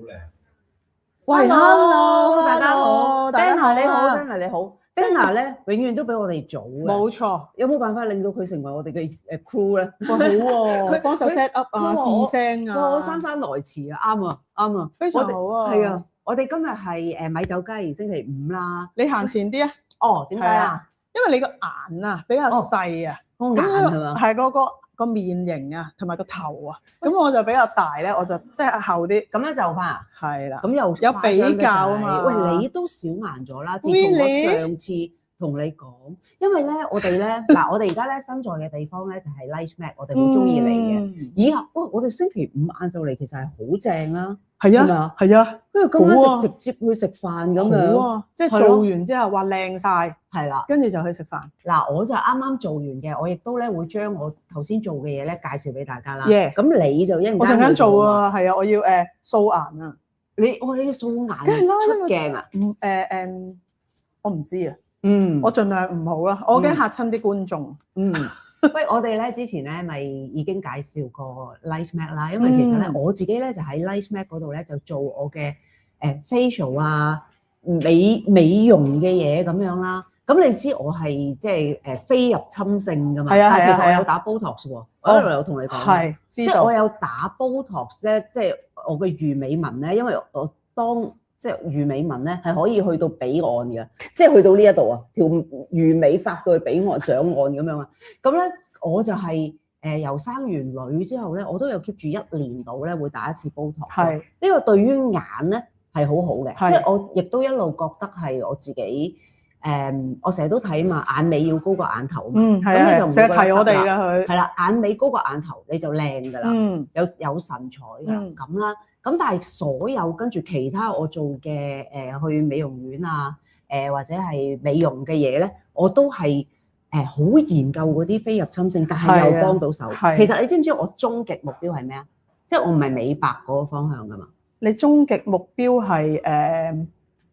喂 Hello，大家，hello，好大家好，Dana 你好啊，Dana 你好，Dana 咧永遠都比我哋早嘅，冇錯，有冇辦法令到佢成為我哋嘅crew咧？喂好喎，佢幫手 set up 啊，試聲哇！我啊，姍姍來遲啊，啱啊，啱啊，非常好啊，係啊，我哋今日係米酒雞星期五啦。你行前啲啊，哦，點解啊？因為你個眼啊比較細啊，個眼係嘛？係個面型啊，同埋個頭啊，咁我就比較大咧，我就即係厚啲，咁咧就翻啊，係啦，咁又有比較啊嘛。喂，你都少顏咗啦，自從我上次同你講，因為咧我哋咧嗱，我哋而家咧身在嘅地方咧就係 Lightmac，我哋好中意嚟嘅。以後我哋星期五晏晝嚟其實係好正啦，係啊，係啊，跟住今晚就直接去食飯咁樣，好啊，即係做完之後話靚晒，係啦，跟住就去食飯。嗱，我就啱啱做完嘅，我亦都咧會將我頭先做嘅嘢咧介紹俾大家啦。咁你就一陣間我陣間做啊，係啊，我要素顏啊。你要素顏，梗係啦，出鏡啊？我唔知啊。我盡量唔好啦，我驚嚇親啲觀眾。喂，我哋咧之前咧咪已經介紹過 Lightmac 啦，因為其實咧我自己咧就喺 Lightmac 嗰度咧就做我嘅facial 啊美容嘅嘢咁樣啦。咁你知我係即係非入侵性㗎嘛？係啊，但係其實我有打 Botox 喎，我一路有同你講。係，即係我有打 Botox 咧，即係我嘅魚尾紋咧，因為我當即係魚尾紋咧係可以去到彼岸嘅，即係去到呢一度啊，條魚尾發到去彼岸上岸咁樣啊。咁咧我就係由生完女之後咧，我都有 keep 住1年度咧會打一次 Botox。係呢個對於眼咧係好好嘅，即係我亦都一路覺得係我自己我成日都睇嘛，眼尾要高過眼頭嘛。係啊，成日提我哋㗎佢。係啦，眼尾高過眼頭你就靚㗎啦，有神采㗎咁啦。咁但係所有跟住其他我做嘅去美容院啊或者係美容嘅嘢咧，我都係好研究嗰啲非入侵性，但係又幫到手。其實你知唔知我終極目標係咩啊？即係我唔係美白嗰個方向㗎嘛。你終極目標係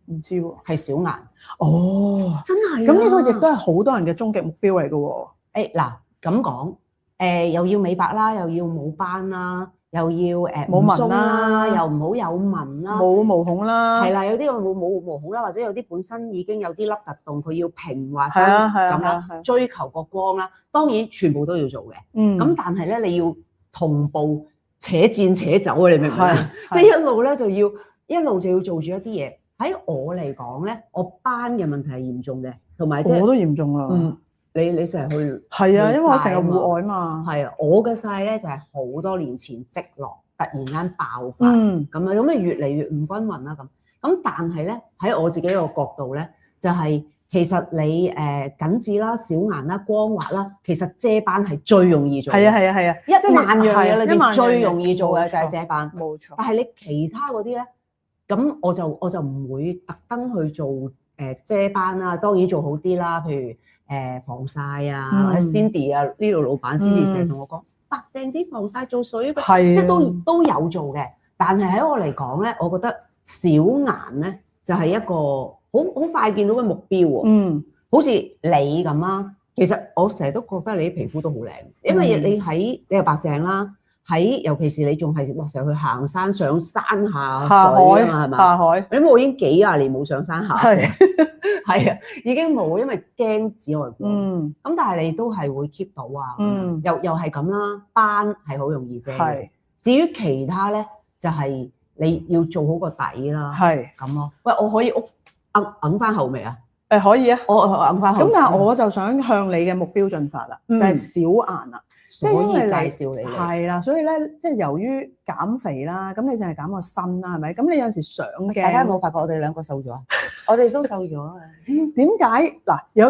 唔知喎，係小顏。哦，真係。咁呢個亦都係好多人嘅終極目標嚟㗎喎。嗱咁講，又要美白啦，又要冇斑啦。又要冇紋啦，又唔好有紋啦，冇毛孔啦，係啦，有啲冇毛孔啦，或者有啲本身已經有啲凹凸洞，佢要平滑翻咁啦，追求個光啦，當然全部都要做嘅。咁但係咧，你要同步且戰且走啊！你明唔明啊？即係一路咧就要做住一啲嘢。喺我嚟講咧，我斑嘅問題係嚴重嘅，同埋我都嚴重啊。你成日去係啊，因為我成日戶外嘛。係啊，我嘅曬咧就係好多年前積落，突然間爆發咁啊越嚟越唔均勻啦咁。咁但係咧喺我自己個角度咧，就係其實你緊緻啦、小顏啦、光滑啦，其實遮斑係最容易做。係啊，一萬樣嘢裏邊最容易做嘅就係遮斑。冇錯。但係你其他嗰啲咧，咁我就唔會特登去做遮斑啦。當然做好啲啦，譬如防曬啊，或者 Cindy 啊，呢度老闆 Cindy 成日同我講白淨啲防曬做水，即係都有做嘅。但係喺我嚟講咧，我覺得小顏咧就係一個好快見到嘅目標喎。好似你咁啦，其實我成日都覺得你啲皮膚都好靚，因為你又白淨啦，尤其是你仲係成日去行山上山下水啊嘛，係嘛？下海，因為我已經幾廿年冇上山下海。係啊，已經冇，因為驚紫外光。咁但係你都係會 keep 到啊。又係咁啦，斑係好容易遮。至於其他咧，就係你要做好個底啦。係咁咯。喂，我可以揞翻後未啊？可以啊。我揞翻後。咁但係我就想向你嘅目標進發啦，就係小顏啦。所以介紹你係啦，所以咧即係由於減肥啦，咁你就係減個身啦，係咪？咁你有陣時上鏡，大家有冇發覺我哋兩個瘦咗啊？我哋都瘦咗啊！點解嗱？有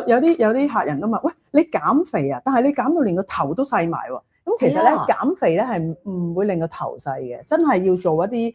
啲客人都問：喂，你減肥啊？但係你減到連個頭都細埋喎。咁其實咧減肥咧係唔會令個頭細嘅，真係要做一啲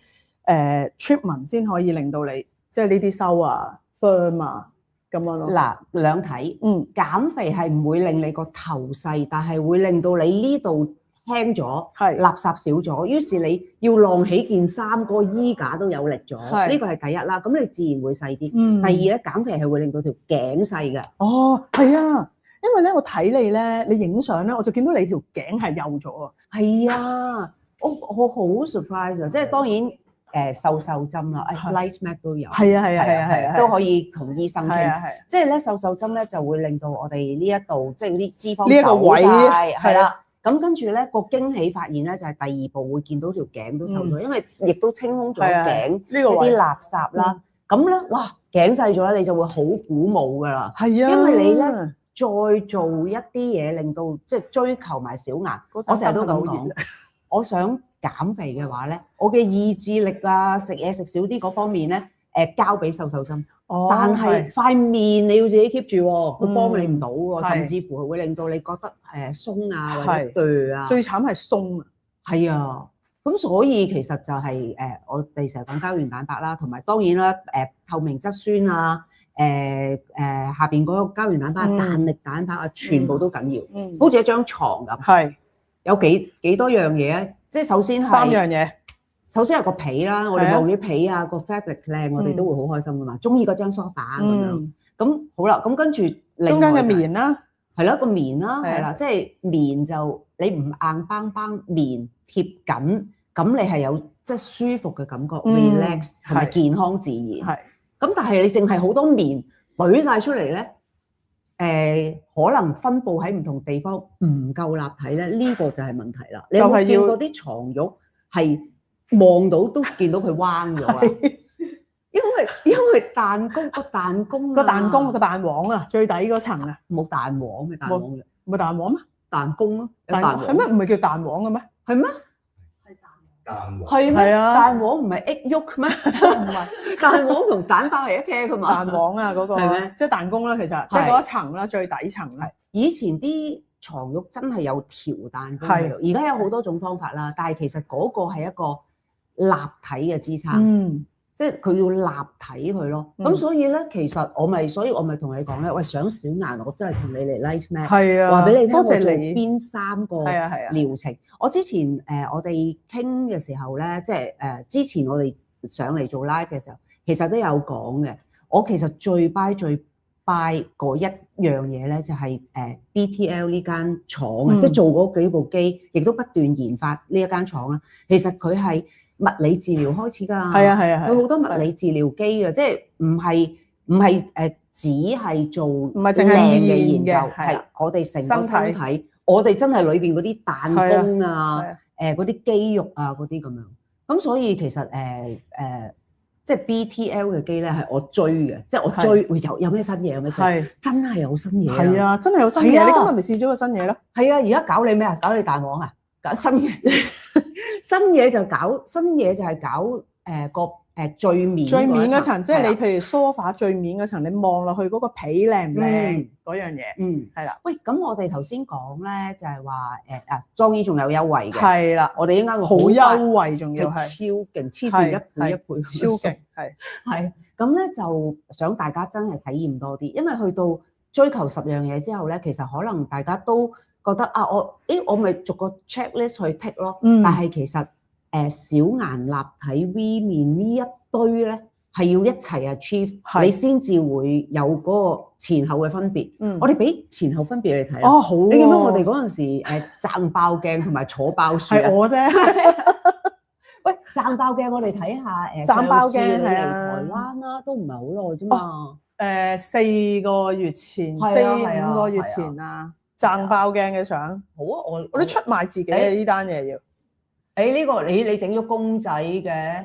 treatment 先可以令到你即係呢啲收啊 firm 啊。咁樣咯。嗱，兩睇，減肥係唔會令你個頭細，但係會令到你呢度輕咗，垃圾少咗。於是你要晾起件衫，個衣架都有力咗。呢個係第一啦。咁你自然會細啲。第二咧，減肥係會令到條頸細嘅。哦，係啊，因為咧我睇你咧，你影相咧，我就見到你條頸係幼咗啊。係啊，我好 surprise 啊！即係當然。瘦針啦，Light Mac 都有，係都可以同醫生傾。係即係咧瘦針咧就會令到我哋呢一度即係嗰啲脂肪呢一個位係啦。咁跟住咧個驚喜發現咧就係第二步會見到條頸都瘦咗，因為亦都清空咗頸呢啲垃圾啦。咁咧哇頸細咗咧你就會好鼓舞㗎啦。係啊，因為你咧再做一啲嘢令到即係追求埋小顏，我成日都咁講，我想減肥嘅話咧，我嘅意志力啊食嘢食少啲嗰方面咧交俾瘦針。但係塊面你要自己 keep 住喎，佢幫你唔到喎，甚至乎會令到你覺得鬆啊或者對啊。最慘係鬆啊。係啊，咁所以其實就係我哋成日講膠原蛋白啦，同埋當然啦透明質酸啊，下邊嗰個膠原蛋白、彈力蛋白啊，全部都緊要。好似一張床咁。係。有幾多樣嘢啊？即係首先係3樣嘢。首先係個被啦，我哋望啲被啊，個 fabric 靚，我哋都會好開心噶嘛，中意嗰張梳化咁樣。咁好啦，咁跟住中間嘅棉啦，係啦個棉啦，係啦，即係棉就你唔硬邦邦，棉貼緊，咁你係有即係舒服嘅感覺 ，relax 同埋健康自然。係。咁但係你淨係好多棉攤曬出嚟咧，可能分佈喺唔同地方唔夠立體咧，呢個就係問題啦。你有冇見過啲床褥係？望到都見到佢彎咗啊！因為彈弓個彈簧啊，最底嗰層啊，冇彈簧嘅彈簧嘅，唔係彈簧咩？彈弓咯，係咩？唔係叫彈簧嘅咩？係咩？係彈簧。係咩？彈簧唔係益喐咩？唔係，彈簧同蛋包係一 pair 噶嘛？彈簧啊，嗰個係咩？即係彈弓啦，其實即係嗰一層啦，最底層啦。以前啲床褥真係有條彈弓喺度，而家有好多種方法啦，但係其實嗰個係一個立體嘅支撐，即係佢要立體佢咯。咁所以咧，其實所以我咪同你講咧，喂，想小顏，我真係同你嚟 Light Mac，話俾你聽，我做邊3個療程。我之前我哋傾嘅時候咧，即係之前我哋上嚟做 live 嘅時候，其實都有講嘅。我其實最 buy 嗰一樣嘢咧，就係BTL 呢間廠啊，即係做嗰幾部機，亦都不斷研發呢一間廠啦。其實佢係物理治療開始㗎，佢好多物理治療機嘅，即係唔係只係做唔係淨係靚嘅研究，係我哋成個身體，我哋真係裏邊嗰啲彈弓啊，嗰啲肌肉啊嗰啲咁樣。咁所以其實即係 BTL 嘅機咧係我追嘅，即係我追會有咩新嘢有咩新嘢，真係有新嘢啊！係啊，真係有新嘢。你今日咪試咗個新嘢咯？係啊，而家搞你咩啊？搞你彈簧啊？搞新嘢。新嘢就係搞個最面嗰層，即係你譬如梳化最面嗰層，你望落去嗰個皮靚唔靚嗰樣嘢？係啦。喂，咁我哋頭先講咧就係話當然仲有優惠嘅。係啦，我哋應該會好優惠，仲要係超勁，黐線一倍，超勁，係。咁咧就想大家真係體驗多啲，因為去到追求10樣嘢之後咧，其實可能大家都覺得我咪逐個 checklist 去 tick 咯，但係其實小顏立體 V 面呢一堆咧係要一齊 achieve，你先至會有嗰個前後嘅分別。我哋俾前後分別你睇。哦，好。你見到我哋嗰陣時掙爆鏡同埋坐爆樹係我啫。喂，掙爆鏡我哋睇下掙爆鏡係台灣啦，都唔係好耐啫嘛。4個月前，4-5個月前啊。掙爆鏡嘅相，好啊！我都出賣自己嘅呢單嘢要。呢個你整咗公仔嘅，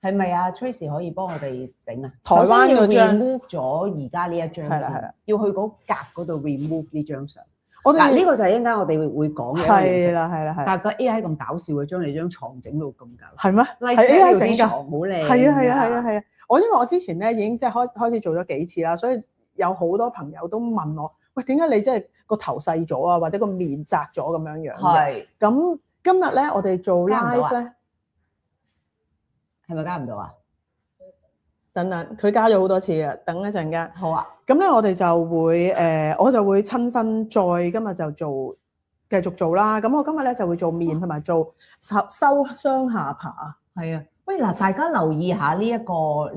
係咪啊 ？Tracy 可以幫我哋整啊？台灣嗰張 remove 咗而家呢一張，係啦，要去嗰格嗰度 remove 呢張相。嗱呢個就係一陣間我哋會講嘅。係啦。但係個 AI 咁搞笑嘅，將你張床整到咁搞笑。係咩？係 AI 整㗎，好靚。係啊！因為我之前咧已經即係開始做咗幾次啦，所以有好多朋友都問我。喂，點解你即係個頭細咗啊，或者個面窄咗咁樣樣嘅？係。咁今日咧，我哋做 live 咧，係咪加唔到啊？等，佢加咗好多次啊！等一陣間。好啊。咁咧，我哋就會我就會親身再今日就繼續做啦。咁我今日咧就會做面同埋做收雙下巴。係啊。喂，嗱，大家留意下呢一個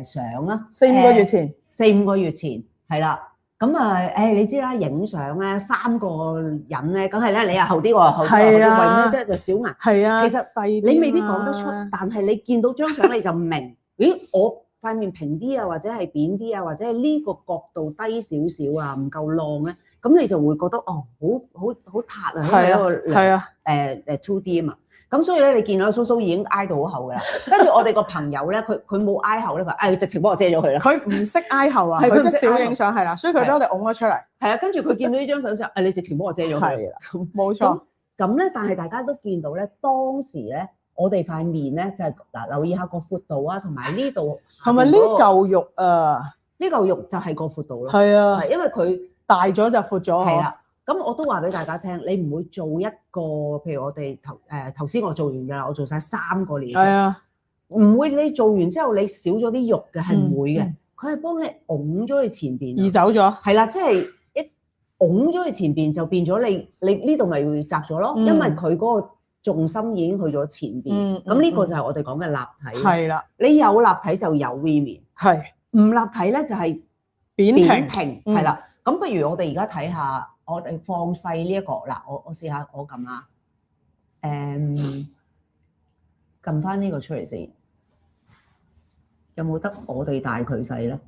相啊。4-5個月前。4-5個月前。係啦，咁啊，你知啦，影相咧3個人咧，梗係咧你又後啲，我又後啲，為咩啫？就小顏。係啊，其實細你未必講得出，但係你見到張相你就明，咦，我塊面平啲啊，或者係扁啲啊，或者係呢個角度低少少啊，唔夠浪咧，咁你就會覺得哦，好塌啊，因為一個2D 啊嘛。咁所以咧，你見到蘇蘇已經挨到好後㗎啦。跟住我哋個朋友咧，佢冇挨後咧，佢直情幫我遮咗佢啦。佢唔識挨後啊，佢即係少影相係啦，所以佢俾我哋拱咗出嚟。係啊，跟住佢見到呢張相之後，你直情幫我遮咗佢啦。冇錯。咁咧，但係大家都見到咧，當時咧，我哋塊面咧就係嗱，留意下個闊度啊，同埋呢度係咪呢嚿肉啊？呢嚿肉就係個闊度咯。係啊，因為佢大咗就闊咗。係啦。咁我都話俾大家聽，你唔會做一個，譬如我哋頭先我做完㗎啦，我做晒3個年。係啊，唔會你做完之後你少咗啲肉嘅，係唔會嘅。佢係幫你拱咗去前邊，移走咗。係啦，即係一拱咗去前邊就變咗你呢度咪會窄咗咯，因為佢嗰個重心已經去咗前邊。咁呢個就係我哋講嘅立體。係啦，你有立體就有 V 面，係唔立體咧就係扁平。係啦，咁不如我哋而家睇下。我哋放細呢一個嗱，我試下我撳下，撳翻呢個出嚟先，有冇得我哋大佢細咧？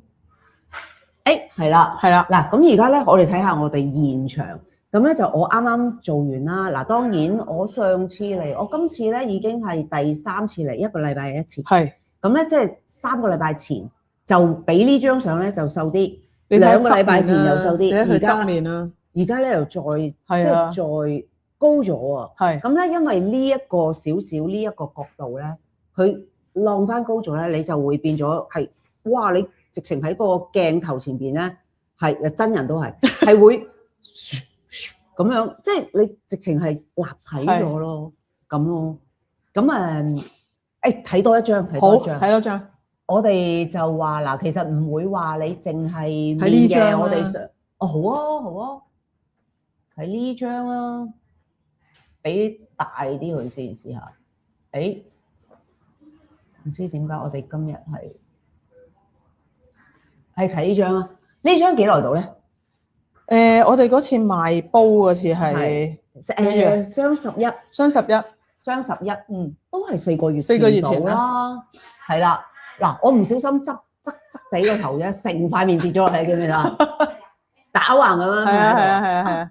係啦，嗱，咁而家咧，我哋睇下我哋現場，咁咧就我啱啱做完啦。嗱，當然我上次嚟，我今次咧已經係第3次嚟，1個禮拜1次。係，咁咧即係3個禮拜前就比呢張相咧就瘦啲，2個禮拜前又瘦啲，而家側面啦。而家咧又再再高咗啊！咁咧，因為呢一個少少呢一個角度咧，佢浪翻高咗咧，你就會變咗係哇！你直情喺個鏡頭前邊咧，係真人都係會咁樣，即係你直情係立體咗咯，咁咯。咁睇多一張，睇多張。我哋就話嗱，其實唔會話你淨係面嘅，我哋想好啊，好啊。睇呢張啦，俾大啲佢先試下。唔知點解我哋今日係睇呢張啊？呢張幾耐到咧？我哋嗰次賣煲嗰次係雙11，雙11，都係4個月前啦。係啦，嗱，我唔小心側地個頭啫，成塊面跌咗落嚟，記唔記得？打橫咁樣。係啊。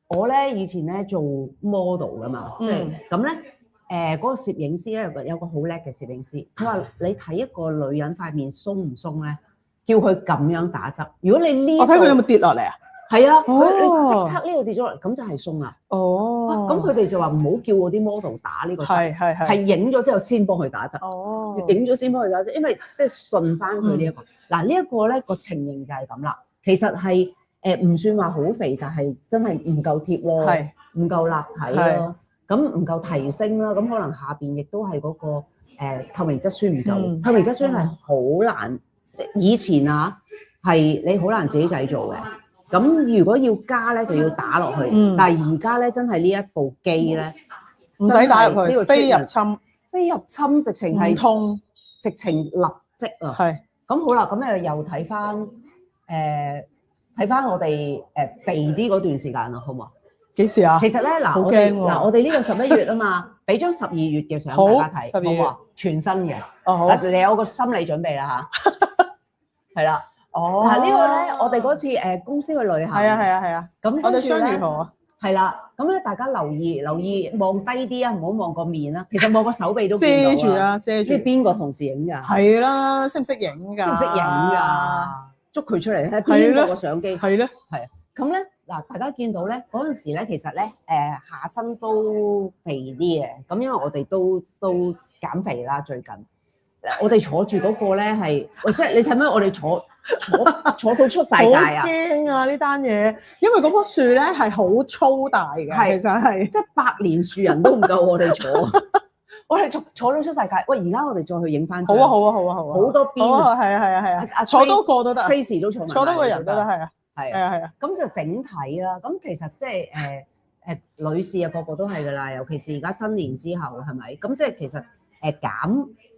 我咧以前咧做 model 噶嘛，即係咁咧，嗰個攝影師咧有個好叻嘅攝影師，佢話你睇一個女人塊面鬆唔鬆咧，叫佢咁樣打側。如果你呢，我睇佢有冇跌落嚟啊？係啊，佢即刻呢度跌咗落嚟，咁就係鬆啦。哦，咁佢哋就話唔好叫我啲 model 打呢個側，係影咗之後先幫佢打側。哦，影咗先幫佢打側，因為即係順翻佢呢一個。嗱呢一個咧個情形就係咁啦，其實係。唔算話好肥，但係真係唔夠貼咯，唔夠立體咯，咁唔夠提升啦，咁可能下邊亦都係嗰個透明質酸唔夠，透明質酸係好難，以前啊係你好難自己製造嘅，咁如果要加咧就要打落去，但係而家咧真係呢一部機咧唔使打入去，飛入侵直情係痛，直情立即啊，係，咁好啦，咁又睇翻睇翻我哋肥啲嗰段時間啦，好唔好？幾時啊？其實咧嗱，我哋呢個11月啊嘛，俾張12月嘅相大家睇，好啊，全新嘅。哦好，你有個心理準備啦嚇。係啦。哦。嗱呢個咧，我哋嗰次公司去旅行。係啊。咁我哋雙魚河啊。係啦，咁咧大家留意望低啲啊，唔好望個面啦。其實望個手臂都見到啊。遮住啦，遮住。即係邊個同事影㗎？係啦，識唔識影㗎？識唔識影㗎？捉佢出嚟睇邊個相機？係咧，係啊。咁咧嗱，大家見到咧嗰陣時咧，其實咧下身都肥啲嘅。咁因為我哋都減肥啦，最近。我哋坐住嗰個咧係，即係你睇咩？我哋坐到出晒界啊！好驚啊！呢單嘢，因為嗰棵樹咧係好粗大嘅，其實係即係百年樹人都唔夠我哋坐。我哋坐到出晒界。喂，而家我哋再去影翻。好啊！好多邊啊！係啊！坐多個都得 ，Tracy 都坐多個人都得，係啊！係啊！咁就整體啦。咁其實即係女士啊，個個都係噶啦。尤其是而家新年之後，係咪？咁即係其實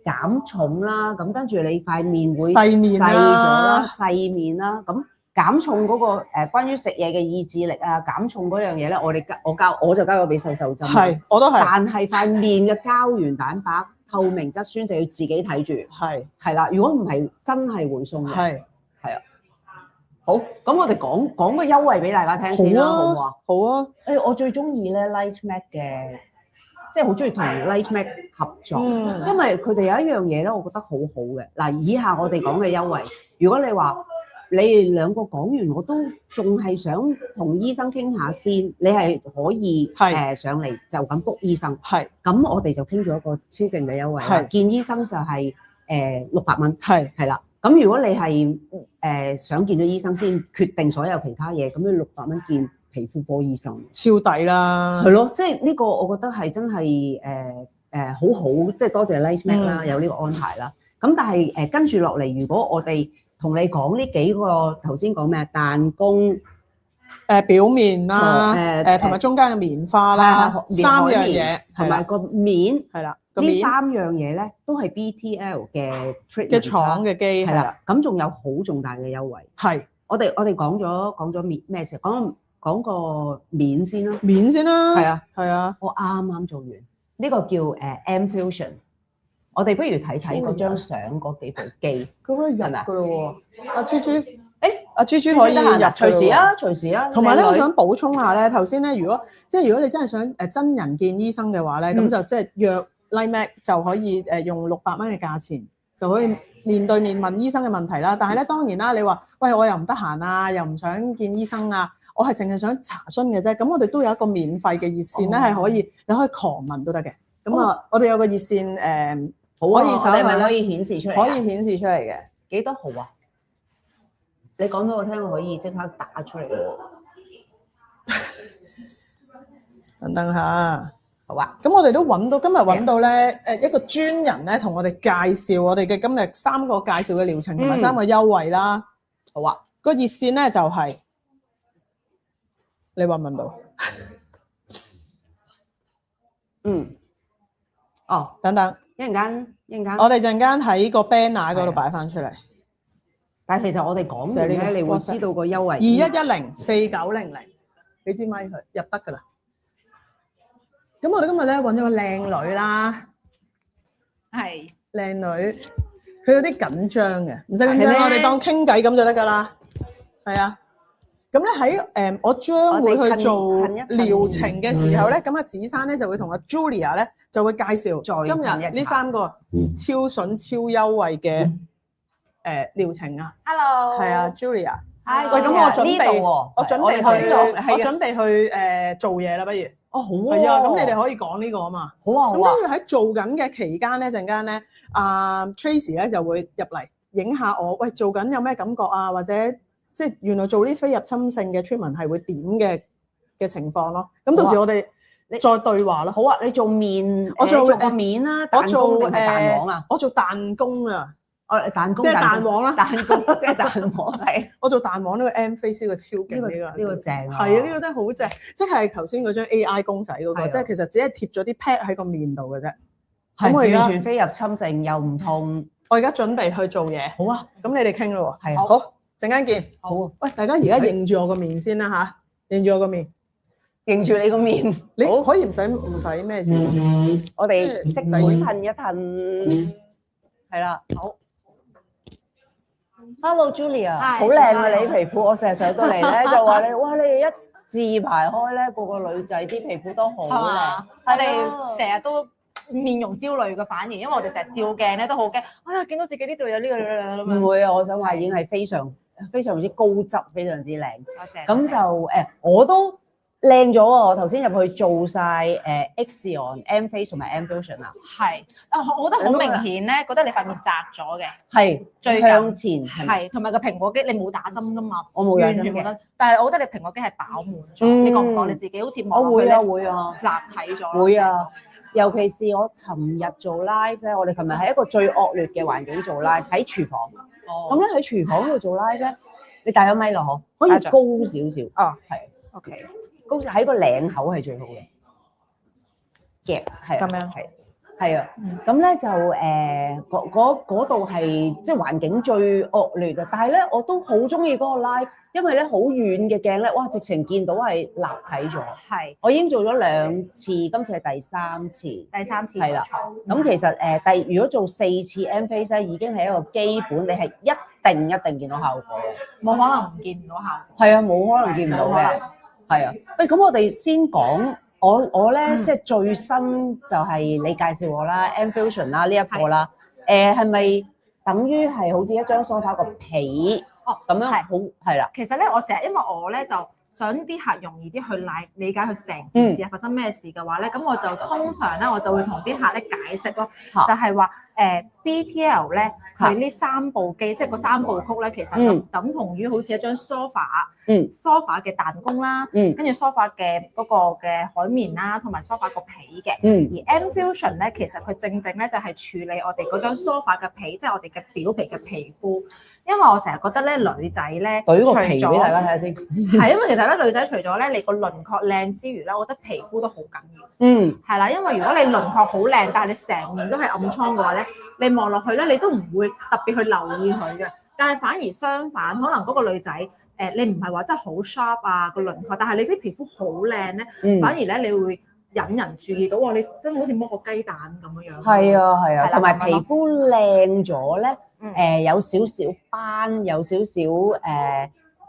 減重啦。咁跟住你塊面會細咗啦，細面啦。咁減重嗰個關於食嘢嘅意志力啊，減重嗰樣嘢咧，我就交咗俾瘦瘦針。係，我都係。但係塊面嘅膠原蛋白、透明質酸就要自己睇住。係啦，如果唔係真係會鬆嘅。係啊。好，咁我哋講個優惠俾大家聽先啦，好唔好啊？好啊。我最中意咧 Light Mac 嘅，即係好中意同 Light Mac 合作，因為佢哋有一樣嘢咧，我覺得好好嘅。嗱，以下我哋講嘅優惠，如果你話你哋兩個講完，我都仲係想同醫生傾下先，你係可以上嚟就咁 book 醫生。係，咁我哋就傾咗一個超勁嘅優惠啦。見醫生就係600蚊。係啦。咁如果你係想見咗醫生先決定所有其他嘢，咁你600蚊見皮膚科醫生，超抵啦。係咯，即係呢個我覺得係真係好好，即係多謝 Light Mac 啦，有呢個安排啦。咁但係跟住落嚟，如果我哋同你講呢幾個頭先講咩彈弓表面啦，同埋中間嘅棉花啦，3樣嘢，同埋個面係啦。呢3樣嘢咧都係 BTL 嘅廠嘅機係啦，咁仲有好重大嘅優惠。係，我哋講咗面咩事？講個面先啦。面先啦。係啊係啊，我啱做完呢個叫M Fusion。我哋不如睇睇嗰張相嗰幾部機。佢可以入㗎咯喎，阿豬豬。阿豬豬可以入，隨時啊。同埋咧，我想補充下咧，頭先咧，如果你真係想真人見醫生嘅話咧，咁就即係約Light Mac就可以用600蚊嘅價錢就可以面對面問醫生嘅問題啦。但係咧，當然啦，你話喂，我又唔得閒啊，又唔想見醫生啊，我係淨係想查詢嘅啫。咁我哋都有一個免費嘅熱線咧，係可以你可以狂問都得嘅。咁啊，我哋有個熱線可以稍微咧可以顯示出嚟，可以顯示出嚟嘅。幾多號啊？你講俾我聽，我可以即刻打出嚟喎。等等下。好啊，咁我哋都今日揾到咧，一個專人咧，同我哋介紹我哋嘅今日3個介紹嘅療程同埋3個優惠啦。好啊，個熱線咧就係你問到，等等，一陣間，我哋陣間喺個 banner 嗰度擺翻出嚟。但係其實我哋講嘅咧，你會知道個優惠21104900，俾支咪佢入得㗎啦。咁我哋今日咧揾咗個靚女啦，係靚女，佢有啲緊張嘅，唔使緊張，我哋當傾偈咁就得噶啦，係啊。咁咧喺我將會去做療程嘅時候咧，咁阿子珊咧就會同阿 Julia 咧就會介紹今日呢3個超筍超優惠嘅療程啊。Hello， 係啊 Julia。喂，咁我準備去做嘢啦，不如？哦，好啊，係啊，咁你哋可以講呢個啊嘛。好啊，咁跟住喺做緊嘅期間咧，陣間咧，Tracy 咧就會入嚟影下我，喂，做緊有咩感覺啊？或者即係原來做呢非入侵性嘅 treatment 係會點嘅情況咯。咁到時我哋再對話咯。好啊，你做面，我做個面啦，彈弓定係彈簧啊？我做彈弓啊。彈弓即係彈簧啦，彈弓即係彈簧係。我做彈簧呢個 M face 呢個超勁呢個正啊！係啊，呢個真係好正，即係頭先嗰張 AI 公仔嗰個，即係其實只係貼咗啲 pad 喺個面度嘅啫。係完全非入侵性又唔痛。我而家準備去做嘢。好啊，咁你哋傾咯喎。係啊。好，陣間見。好。喂，大家而家認住我個面先啦嚇，認住我個面，認住你個面。你可以唔使咩住？我哋即係褪一褪。係啦，好。Hello Julia， 好靚啊！你皮膚，我成日上到嚟咧就話你，哇！你哋一字排開咧，個個女仔啲皮膚都好靚。我哋成日都面容焦慮嘅反應，因為我哋成日照鏡咧都好驚，哎呀見到自己呢度有呢個咁樣。唔會啊，我想話已經係非常之高質，非常之靚。多謝。咁就我都靚咗喎！我頭先入去做晒Axion M Face 同埋 M Fusion 啊。係我覺得好明顯咧，覺得你塊面窄咗嘅。係最向前係，同埋個蘋果肌你冇打針㗎嘛？我冇打針嘅。但係我覺得你蘋果肌係飽滿咗。你覺唔覺你自己好似望落去會啊，立體咗？會啊，尤其是我尋日做 live 咧，我哋尋日喺一個最惡劣嘅環境做 live 喺廚房。哦。咁咧喺廚房度做 live 咧，你戴咗咪咯嗬？可以高少少。啊，係。OK。高喺個領口係最好嘅，夾係咁樣係。係啊，咁咧就嗰度係即係環境最惡劣啊！但係咧我都好中意嗰個 live，因為咧好遠嘅鏡咧，哇！直情見到係立體咗。係，我已經做咗2次，今次係第3次。第三次係啦。咁其實如果做4次 M face 咧，已經係一個基本，你係一定見到效果嘅。冇可能唔見唔到效果。係啊，冇可能見唔到嘅。係啊，喂，咁我哋先講。我咧即係最新就係你介紹我啦 M Fusion 啦呢一個啦，係咪等於係好似一張梳化個被咁樣好係啦？其實咧，我成日因為我咧就想啲客容易啲去理解佢成件事發生咩事嘅話咧，咁我就通常咧我就會同啲客咧解釋咯，就係話BTL 咧佢呢3部機，即係個3部曲咧，其實就等同於好似一張 sofa 嘅彈弓啦，跟住 sofa 嘅嗰個嘅海綿啦，同埋 sofa 個被嘅。而 M Fusion 咧，其實佢正咧就係處理我哋嗰張 sofa 嘅被，即係我哋嘅表皮嘅皮膚。因為我成日覺得咧，女仔咧，舉個皮俾大家睇下先。係因為其實咧，女仔除咗咧你個輪廓靚之餘咧，我覺得皮膚都好緊要。係啦，因為如果你輪廓好靚，但係你成面都係暗瘡嘅話咧，你望落去咧，你都唔會特別去留意佢嘅。但係反而相反，可能嗰個女仔你唔係話真係好 sharp 啊個輪廓，但係你啲皮膚好靚咧，反而咧你會引人注意到喎，你真係好似剝個雞蛋咁樣樣。係啊，同埋皮膚靚咗咧。有少少斑，有少少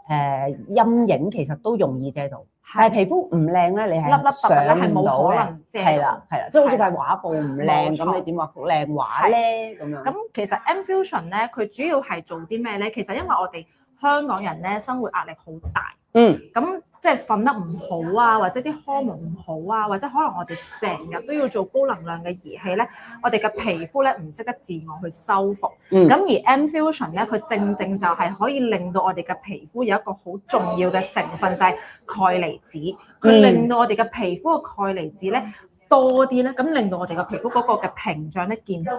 陰影，其實都容易遮到。但係皮膚唔靚咧，你係上唔到嘅。係啦，即係好似塊畫布唔靚咁，你點畫幅靚畫咧？咁樣。咁其實 M Fusion 咧，佢主要係做啲咩咧？其實因為我哋香港人咧生活壓力好大，咁即係瞓得唔好啊，或者啲荷爾蒙唔好啊，或者可能我哋成日都要做高能量嘅儀器咧，我哋嘅皮膚咧唔識得自我去修復。咁而 M Fusion 咧，佢正就係可以令到我哋嘅皮膚有一個好重要嘅成分，就係鈣離子。佢令到我哋嘅皮膚嘅鈣離子咧多啲咧，咁令到我哋嘅皮膚嗰個嘅屏障咧健康。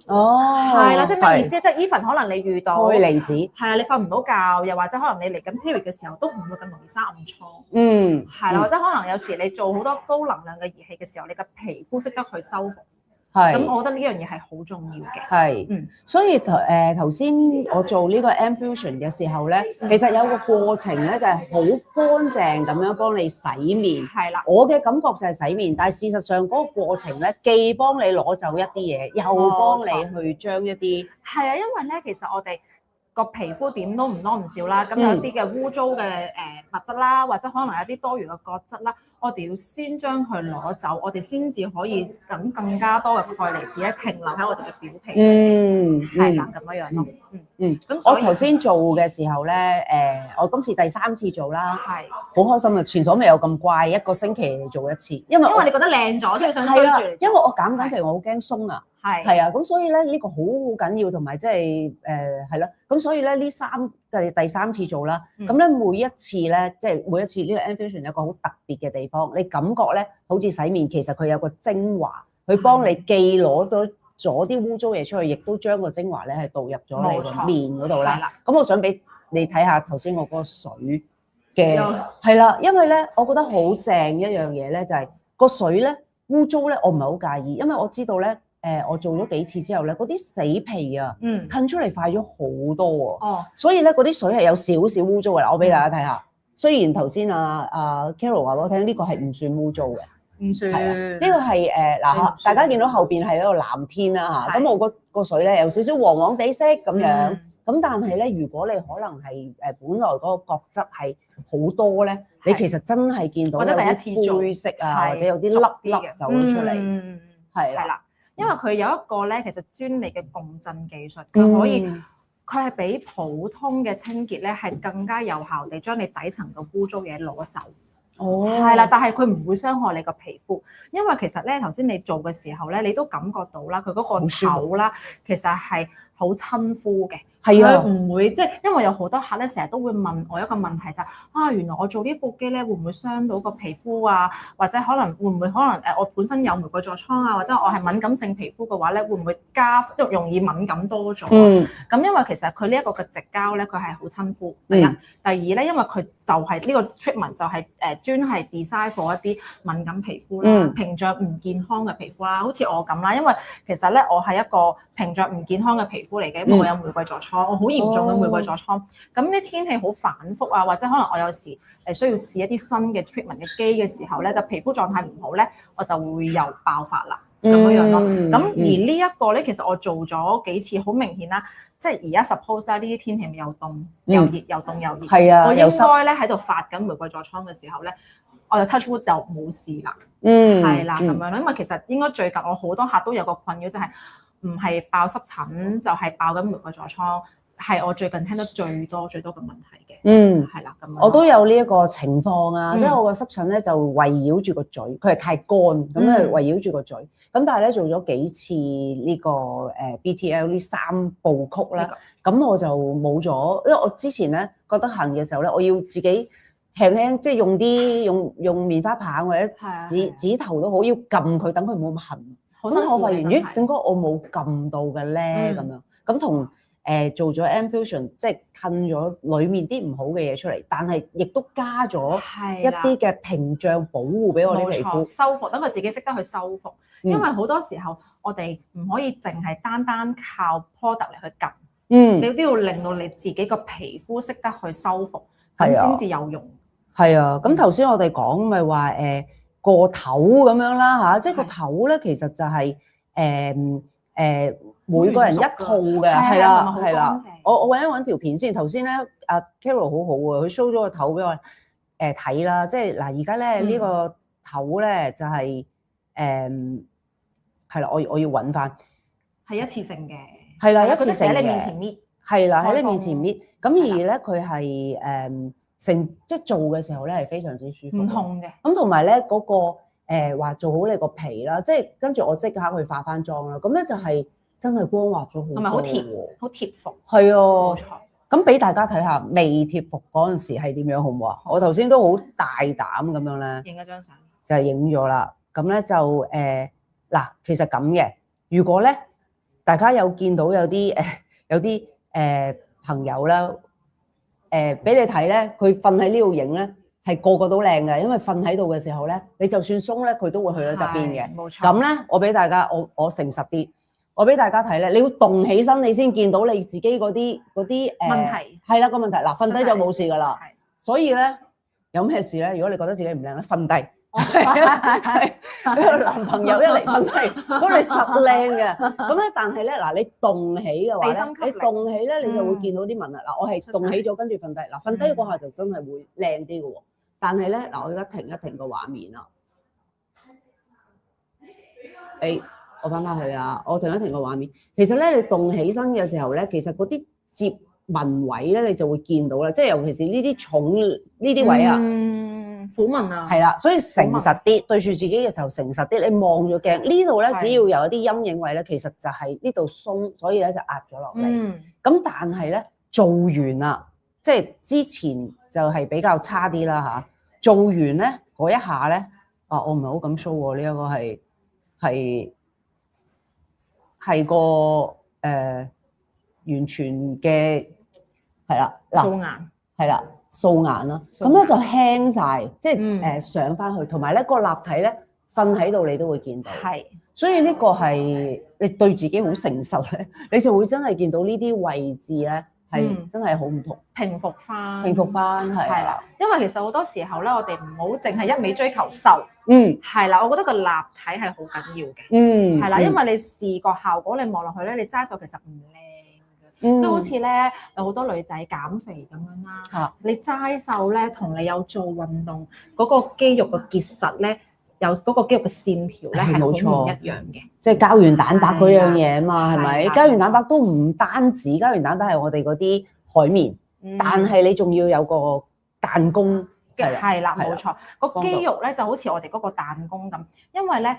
係啦，即係咩意思？即係 even 可能你遇到鈣離子，係啊，你瞓唔到覺，又或者可能你嚟緊 period 嘅時候都唔會咁容易生暗瘡。係啦，或者可能有時你做好多高能量嘅儀器嘅時候，你嘅皮膚識得去修復。咁我覺得呢樣嘢係好重要嘅。所以頭先我做呢個 M Fusion 嘅時候咧，其實有個過程咧就係好乾淨咁樣幫你洗面。係啦，我嘅感覺就係洗面，但係事實上嗰個過程咧，既幫你攞走一啲嘢，又幫你去將一啲係啊，因為咧其實我哋個皮膚點都唔多唔少啦，咁有一啲嘅污糟嘅物質啦，或者可能有啲多餘嘅角質啦，我哋要先將佢攞走，我哋先至可以等更加多嘅鈣離子咧停留喺我哋嘅表皮。係啦，咁樣樣咯。咁我頭先做嘅時候咧，我今次第3次做啦，係好開心啊！前所未有咁怪，一個星期嚟做一次，因為你覺得靚咗，所以想追住你。因為我減緊肥，我好驚鬆啊。係啊，咁所以咧呢個好緊要，同埋即係係咯，咁所以咧第3次做啦，咁咧每一次咧即係每一次呢個 M Fusion 有個好特別嘅地方，你感覺咧好似洗面，其實佢有個精華，佢幫你既攞到咗啲污糟嘢出去，亦都將個精華咧係導入咗你個面嗰度啦。咁我想俾你睇下頭先我嗰個水嘅係啦，因為咧我覺得好正一樣嘢咧，就係個水咧污糟咧，我唔係好介意，因為我知道咧。我做咗幾次之後咧，嗰啲死皮啊，褪出嚟快咗好多喎。所以咧嗰啲水係有少少污糟嘅啦。我俾大家睇下，雖然頭先Carol 話俾我聽，呢個係唔算污糟嘅，唔算。呢個係嗱，大家見到後邊係一個藍天啦嚇。咁我個水咧有少少黃黃地色咁樣。咁但係咧，如果你可能係本來嗰個角質係好多咧，你其實真係見到有啲灰色啊，或者有啲粒粒走咗出嚟，係啦。因為佢有一個咧，其實專利嘅共振技術，佢係比普通嘅清潔咧係更加有效地將你底層嘅污糟嘢攞走。係啦，但係佢唔會傷害你個皮膚，因為其實咧頭先你做嘅時候咧，你都感覺到啦，佢嗰個頭啦，其實係好親膚嘅。係啊，佢唔會即係，因為有好多客咧，成日都會問我一個問題就係、原來我做呢部機咧，會唔會傷到個皮膚啊？或者可能會唔會我本身有玫瑰痤瘡啊，或者我係敏感性皮膚嘅話咧，會唔會即係容易敏感多咗？咁因為其實佢呢一個嘅矽膠咧，佢係好親膚。第一，第二咧，因為佢就係呢個 treatment 就係專係 design for 一啲敏感皮膚啦、屏障唔健康嘅皮膚啦，好似我咁啦。因為其實咧，我係一個屏障唔健康嘅皮膚嚟嘅，因為我有玫瑰痤瘡，我好嚴重嘅玫瑰痤瘡。咁啲天氣好反覆啊，或者可能我有時需要試一啲新嘅 treatment 嘅機嘅時候咧，個皮膚狀態唔好咧，我就會又爆發啦咁樣咯。咁而呢一個咧，其實我做咗幾次，好明顯啦。即係而家 suppose 啦，呢啲天氣又凍又熱，又凍又熱。係啊，我應該咧喺度發緊玫瑰痤瘡嘅時候咧，我就 touch wood 就冇事啦。係啦咁樣咯。因為其實應該最近我好多客都有個困擾，就係唔係爆濕疹，就係爆緊玫瑰痤瘡，係我最近聽得最多嘅問題嘅。係啦咁樣。我都有呢一個情況啊，即係我個濕疹咧就圍繞住個嘴，佢係太乾，咁咧圍繞住個嘴。咁但係咧做咗幾次呢個BTL 呢3部曲咧，咁我就冇咗，因為我之前咧覺得痕嘅時候咧，我要自己輕輕即係用棉花棒或者指頭都好，要撳佢等佢冇咁痕。咁我發現咦，點解我冇撳到嘅咧？咁樣咁同做咗 M-Fusion 即係褪咗裡面啲唔好嘅嘢出嚟，但係亦都加咗一啲嘅屏障保護俾我啲皮膚修復，等佢自己識得去修復。因為好多時候我哋唔可以淨係單靠 product 嚟去撳，你都要令到你自己個皮膚識得去修復，咁先至有用。係啊，咁頭先我哋講咪話個頭咁樣啦嚇，即係個頭咧其實就係每個人一套嘅，係啦係啦。我揾條片先。頭先咧阿 Carol 好好喎，佢 show 咗個頭俾我睇啦。即係嗱，而家咧呢個頭咧就係係啦，我要揾翻，係一次性嘅，係啦，一次性嘅，喺你面前搣，係啦，喺你面前搣。咁而咧佢係即係做嘅時候咧係非常之舒服，唔痛嘅。咁同埋咧嗰個話做好你個皮啦，即係跟住我即刻去化翻妝啦。咁咧就係真係光滑咗好多，同埋好貼，好貼服。係啊，冇錯。咁俾大家睇下未貼服嗰陣時係點樣好唔好啊？我頭先都好大膽咁樣咧，影咗張相，就係影咗啦。咁咧就嗱，其實咁嘅，如果咧大家有見到有啲朋友啦，俾你睇咧，佢瞓喺呢度影咧，係個個都靚嘅，因為瞓喺度嘅時候咧，你就算鬆咧，佢都會去咗側邊嘅。冇錯。咁咧，我俾大家，我誠實啲，我俾大家睇咧，你要動起身，你先見到你自己嗰啲問題。係啦，個問題嗱，瞓低就冇事噶啦。所以咧，有咩事咧？如果你覺得自己唔靚咧，瞓低。係個男朋友一嚟瞓低，咁你實靚嘅。咁咧，但係咧嗱，你動起嘅話咧，你動起咧，你就會見到啲紋啦。嗱，我係動起咗，跟住瞓低。嗱，瞓低嗰下就真係會靚啲嘅喎。但係咧，嗱，我而家停一停個畫面啦。我翻去啊！我停一停個畫面。其實咧，你動起身嘅時候咧，其實嗰啲接紋位咧，你就會見到啦。即係尤其是呢啲重呢啲位啊。虎紋啊，係啦，所以誠實啲對住自己嘅時候誠實啲，你望咗鏡呢度咧，只要有一啲陰影位咧，其實就係呢度鬆，所以咧就壓咗落嚟。咁但係咧做完啦，即係之前就係比較差啲啦嚇。做完咧嗰一下咧，我唔係好敢 show 喎，呢一個係個完全嘅係啦，素顏係啦。素顏啦，咁咧就輕晒，即係上翻去，同埋咧個立體咧瞓喺度，你都會見到。係，所以呢個係你對自己好誠實咧，你就會真係見到呢啲位置咧係真係好唔同，平復翻，係啦。因為其實好多時候咧，我哋唔好淨係一味追求瘦，係啦。我覺得個立體係好緊要嘅，係啦，因為你視覺效果你望落去咧，你齋瘦其實唔靚。即係好似咧，有好多女仔減肥咁樣啦，你齋瘦咧，同你有做運動嗰個肌肉嘅結實咧，有嗰個肌肉嘅線條咧係好唔一樣嘅。即係膠原蛋白嗰樣嘢啊嘛，係咪？膠原蛋白都唔單止，膠原蛋白係我哋嗰啲海綿，但係你仲要有個彈弓。係啦，冇錯。個肌肉咧就好似我哋嗰個彈弓咁，因為咧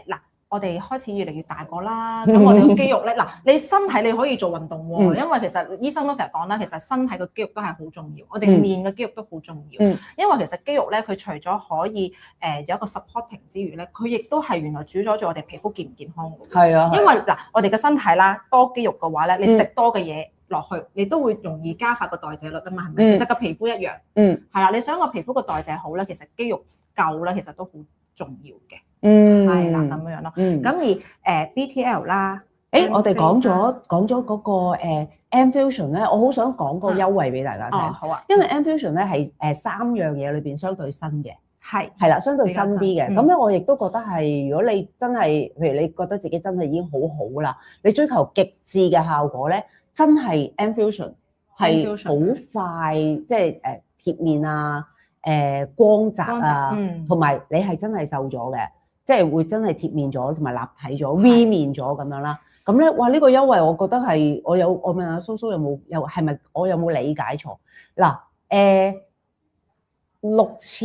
嗱。我哋開始越嚟越大個啦，咁我哋嘅肌肉咧，嗱，你身體你可以做運動喎，因為其實醫生都成日講啦，其實身體嘅肌肉都係好重要，我哋面嘅肌肉都好重要，因為其實肌肉咧，佢除咗可以有一個 supporting 之餘咧，佢亦都係原來主宰住我哋皮膚健唔健康嘅。係啊，因為嗱，我哋嘅身體啦，多肌肉嘅話咧，你食多嘅嘢落去，你都會容易加快個代謝率啊嘛，係咪？其實個皮膚一樣，係啦，你想個皮膚個代謝好咧，其實肌肉夠咧，其實都好重要嘅。係啦，咁樣咯。咁而BTL 啦，我哋講咗嗰個M Fusion 咧，我好想講個優惠俾大家聽。好啊。因為 M Fusion 咧係3樣嘢裏邊相對新嘅，係啦，相對新啲嘅。咁咧我亦都覺得係，如果你真係，譬如你覺得自己真係已經好好啦，你追求極致嘅效果咧，真係 M Fusion 係好快，即係貼面啊，光澤啊，同埋你係真係瘦咗嘅。即係會真係貼面咗，同埋立體咗、V 面咗咁樣啦。咁咧，哇！呢個優惠我覺得係我問下蘇蘇有係咪我有冇理解錯？嗱，6次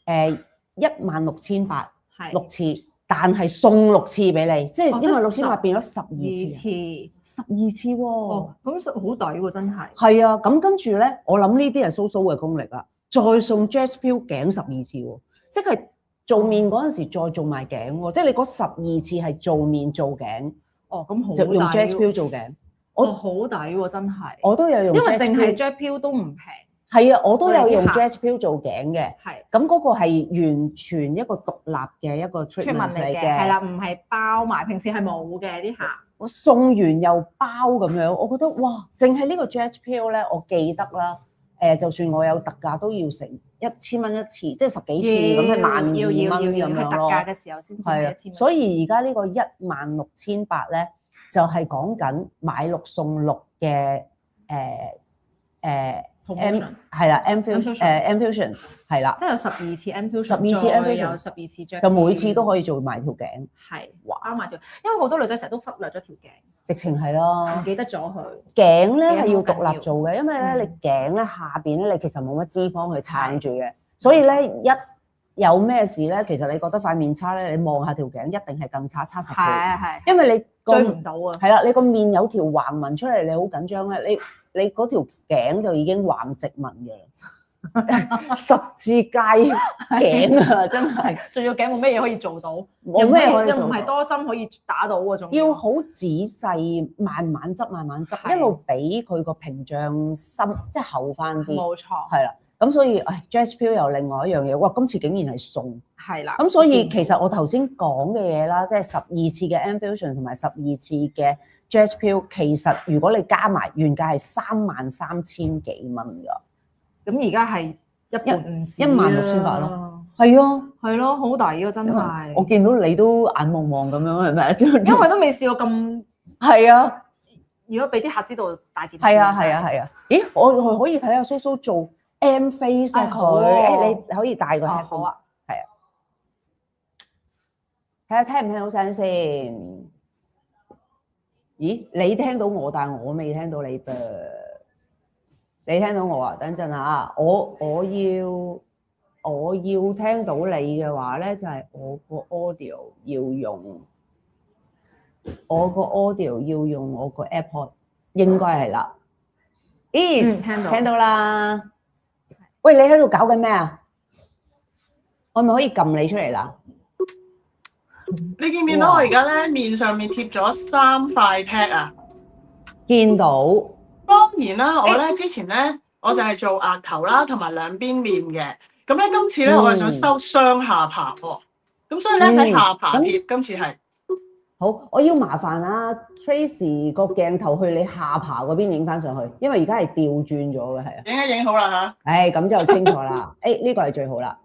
16,800， 6次，但係送6次俾你，即係因為6,800變咗12次喎。哦，咁好抵喎，真係。係啊，咁跟住咧，我諗呢啲係蘇蘇嘅功力啦，再送 Jazz Peel 頸12次喎，即係。做面嗰陣時再做埋頸喎，即係你嗰12次係做面做頸。哦，咁好抵。就用 Jazz Peel 做頸。好抵喎，真係。我都有用，因為淨係 Jazz Peel 都唔平。係啊，我都有用 Jazz Peel 做頸嘅。係。咁嗰個係完全一個獨立嘅一個 treatment 嚟嘅。係啦，唔係包埋，平時係冇嘅啲客。我送完又包咁樣，我覺得哇，淨係呢個 Jazz Peel 咧，我記得啦。就算我有特價都要成1000蚊一次，即係10幾次咁係12,000蚊咁樣咯。特價嘅時候先至係1000蚊。所以而家呢個16,800咧，就係講緊買6送6嘅係啦 M Fusion 係啦，即係有12次 M Fusion， 12次 M Fusion 有12次 Jazz Peel， 就每次都可以做埋條頸。係，包埋條，因為好多女仔成日都忽略咗條頸，直情係咯，唔記得咗佢。頸咧係要獨立做嘅，因為咧你頸咧下邊咧你其實冇乜脂肪去撐住嘅，所以咧一有咩事咧，其實你覺得塊面差咧，你望下條頸一定係咁差10倍。係，因為你追唔到啊。係啦，你個面有條橫紋出嚟，你好緊張咧，你嗰條頸就已經橫直紋嘅啦，十字架頸啊，真係。仲要頸冇咩嘢可以做到，冇咩可以做到，又唔係多針可以打到喎，仲要好仔細，慢慢執，一路俾佢個屏障深，即係厚翻啲。冇錯，係啦。咁所以Jazz Peel 又另外一樣嘢，哇！今次竟然係送，係啦。咁所以其實我頭先講嘅嘢啦，即係12次嘅 M Fusion 同埋12次嘅 Jazz Peel，其實如果你加埋原價係33,000幾蚊㗎。咁而家係16,800咯。係啊，係咯，好抵啊，真係。我見到你都眼望望咁樣，係咪？因為都未試過咁。係啊。如果俾啲客知道大件事。係啊。咦，我可以睇下蘇蘇做 M face 啊佢，你可以戴個 headphone。好啊，係啊，睇下聽唔聽到聲先。咦，你聽到我，但係我未聽到你噃。你聽到我啊？等陣啊，我要聽到你嘅話咧，就係我個 audio 要用我個 AirPod， 應該係啦。咦，聽到啦。喂，你喺度搞緊咩啊？我咪可以撳你出嚟啦？你見唔見到我而家咧面上面貼咗3塊 pad 啊？見到。當然啦，我咧之前咧我就係做額頭啦，同埋兩邊面嘅。咁咧今次咧我係想收雙下巴喎。咁所以咧喺下巴貼，今次係。好，我要麻煩啊 Tracy 個鏡頭去你下巴嗰邊影翻上去，因為而家係調轉咗嘅，係啊。影一影好啦嚇。咁就清楚啦。呢個係最好啦。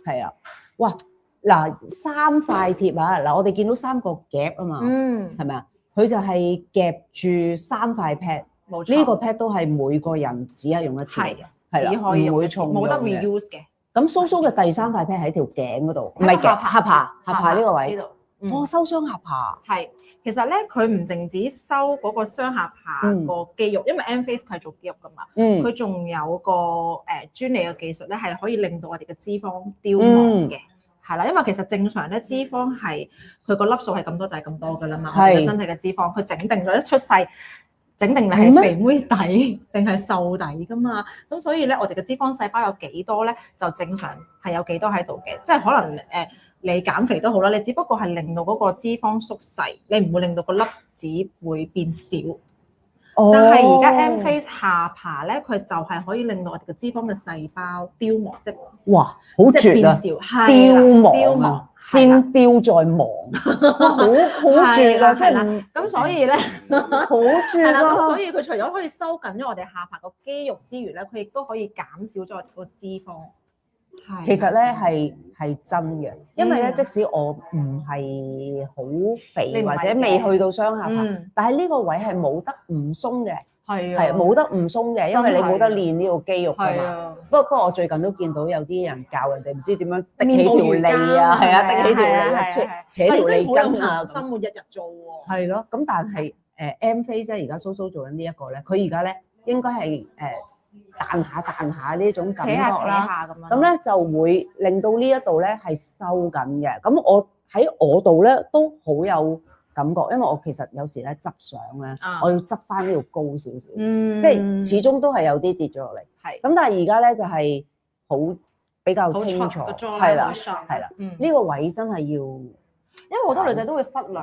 係啊。哇！嗱，3塊貼啊！嗱，我哋見到3個夾啊嘛。係咪啊？佢就係夾住3塊 pad。冇錯。呢個 pad 都係每個人只係用一次嘅。係啦，只可以用一次，冇得 reuse 嘅。咁蘇蘇嘅第3塊 pad 喺條頸嗰度，唔係夾下巴呢個位。呢度。收雙下巴。係，其實咧佢唔淨止收嗰個雙下巴個肌肉，因為 M face 佢係做肌肉噶嘛。佢仲有個專利嘅技術咧，係可以令到我哋嘅脂肪凋亡嘅。係啦，因為其實正常咧脂肪係佢個粒數係咁多就係咁多㗎啦嘛，我哋嘅身體嘅脂肪佢整定咗一出世。整定你係肥妹底定係瘦底噶嘛？咁所以咧，我哋嘅脂肪細胞有幾多咧，就正常係有幾多喺度嘅。即係可能你減肥都好啦，你只不過係令到嗰個脂肪縮細，你唔會令到個粒子會變少。但係而家 M face 下巴咧，佢就係可以令到我哋嘅脂肪嘅細胞凋亡，即係哇，好絕啊！凋亡，先凋再亡，好絕啊！真係咁，所以咧好絕啊！咁所以佢除咗可以收緊咗我哋下巴個肌肉之餘咧，佢亦都可以減少咗我哋個脂肪。其實咧係真嘅，因為咧即使我唔係好肥或者未去到雙下巴，但係呢個位係冇得唔鬆嘅，係冇得唔鬆嘅，因為你冇得練呢個肌肉㗎嘛。不過我最近都見到有啲人教人哋唔知點樣滴起條脷啊，係啊，滴起條脷啊，扯條脷根啊，生活日日做喎。係咯，咁但係M face 咧，而家蘇蘇做緊呢一個咧，佢而家咧應該係彈下呢種感覺啦，咁咧就會令到呢一度咧係收緊嘅。咁我喺我度咧都好有感覺，因為我其實有時咧執相咧，我要執翻呢度高少少，即係始終都係有啲跌咗落嚟。係咁，但係而家咧就係好比較清楚，係啦，係啦，呢個位真係要。因為好多女仔都會忽略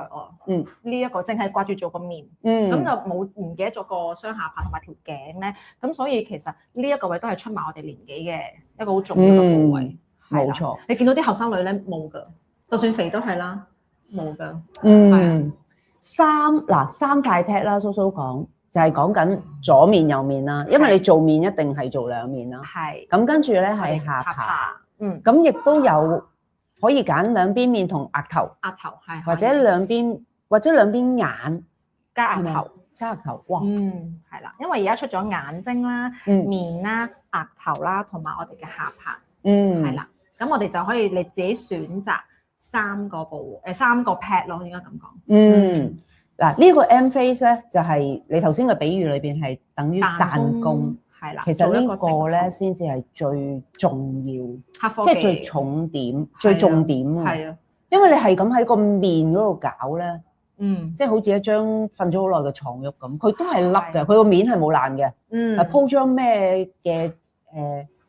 呢一個淨係掛住做個面，咁就唔記得咗個雙下巴同埋條頸咧，咁所以其實呢一個位都係出賣我哋年紀嘅一個好重要嘅部位。冇錯，你見到啲後生女咧冇㗎，就算肥都係啦，冇㗎。三塊 pat 啦，蘇蘇講就係講緊左面右面啦，因為你做面一定係做兩面啦。係。咁跟住咧係下巴，咁亦都有。可以揀兩邊面同額頭係，或者兩邊眼加額頭，哇，係啦，因為而家出咗眼睛啦、面啦、額頭啦，同埋我哋嘅下巴，係啦，咁我哋就可以你自己選擇三個 pat 咯，應該咁講。嗱呢個 M face 咧就係你頭先嘅比喻裏邊係等於彈弓。係啦，其實呢個咧先至係最重要，即係最重點、最重點啊！係啊，因為你係咁喺個面嗰度搞咧，即係好似一張瞓咗好耐嘅床褥咁，佢都係凹嘅，佢個面係冇爛嘅，鋪張咩嘅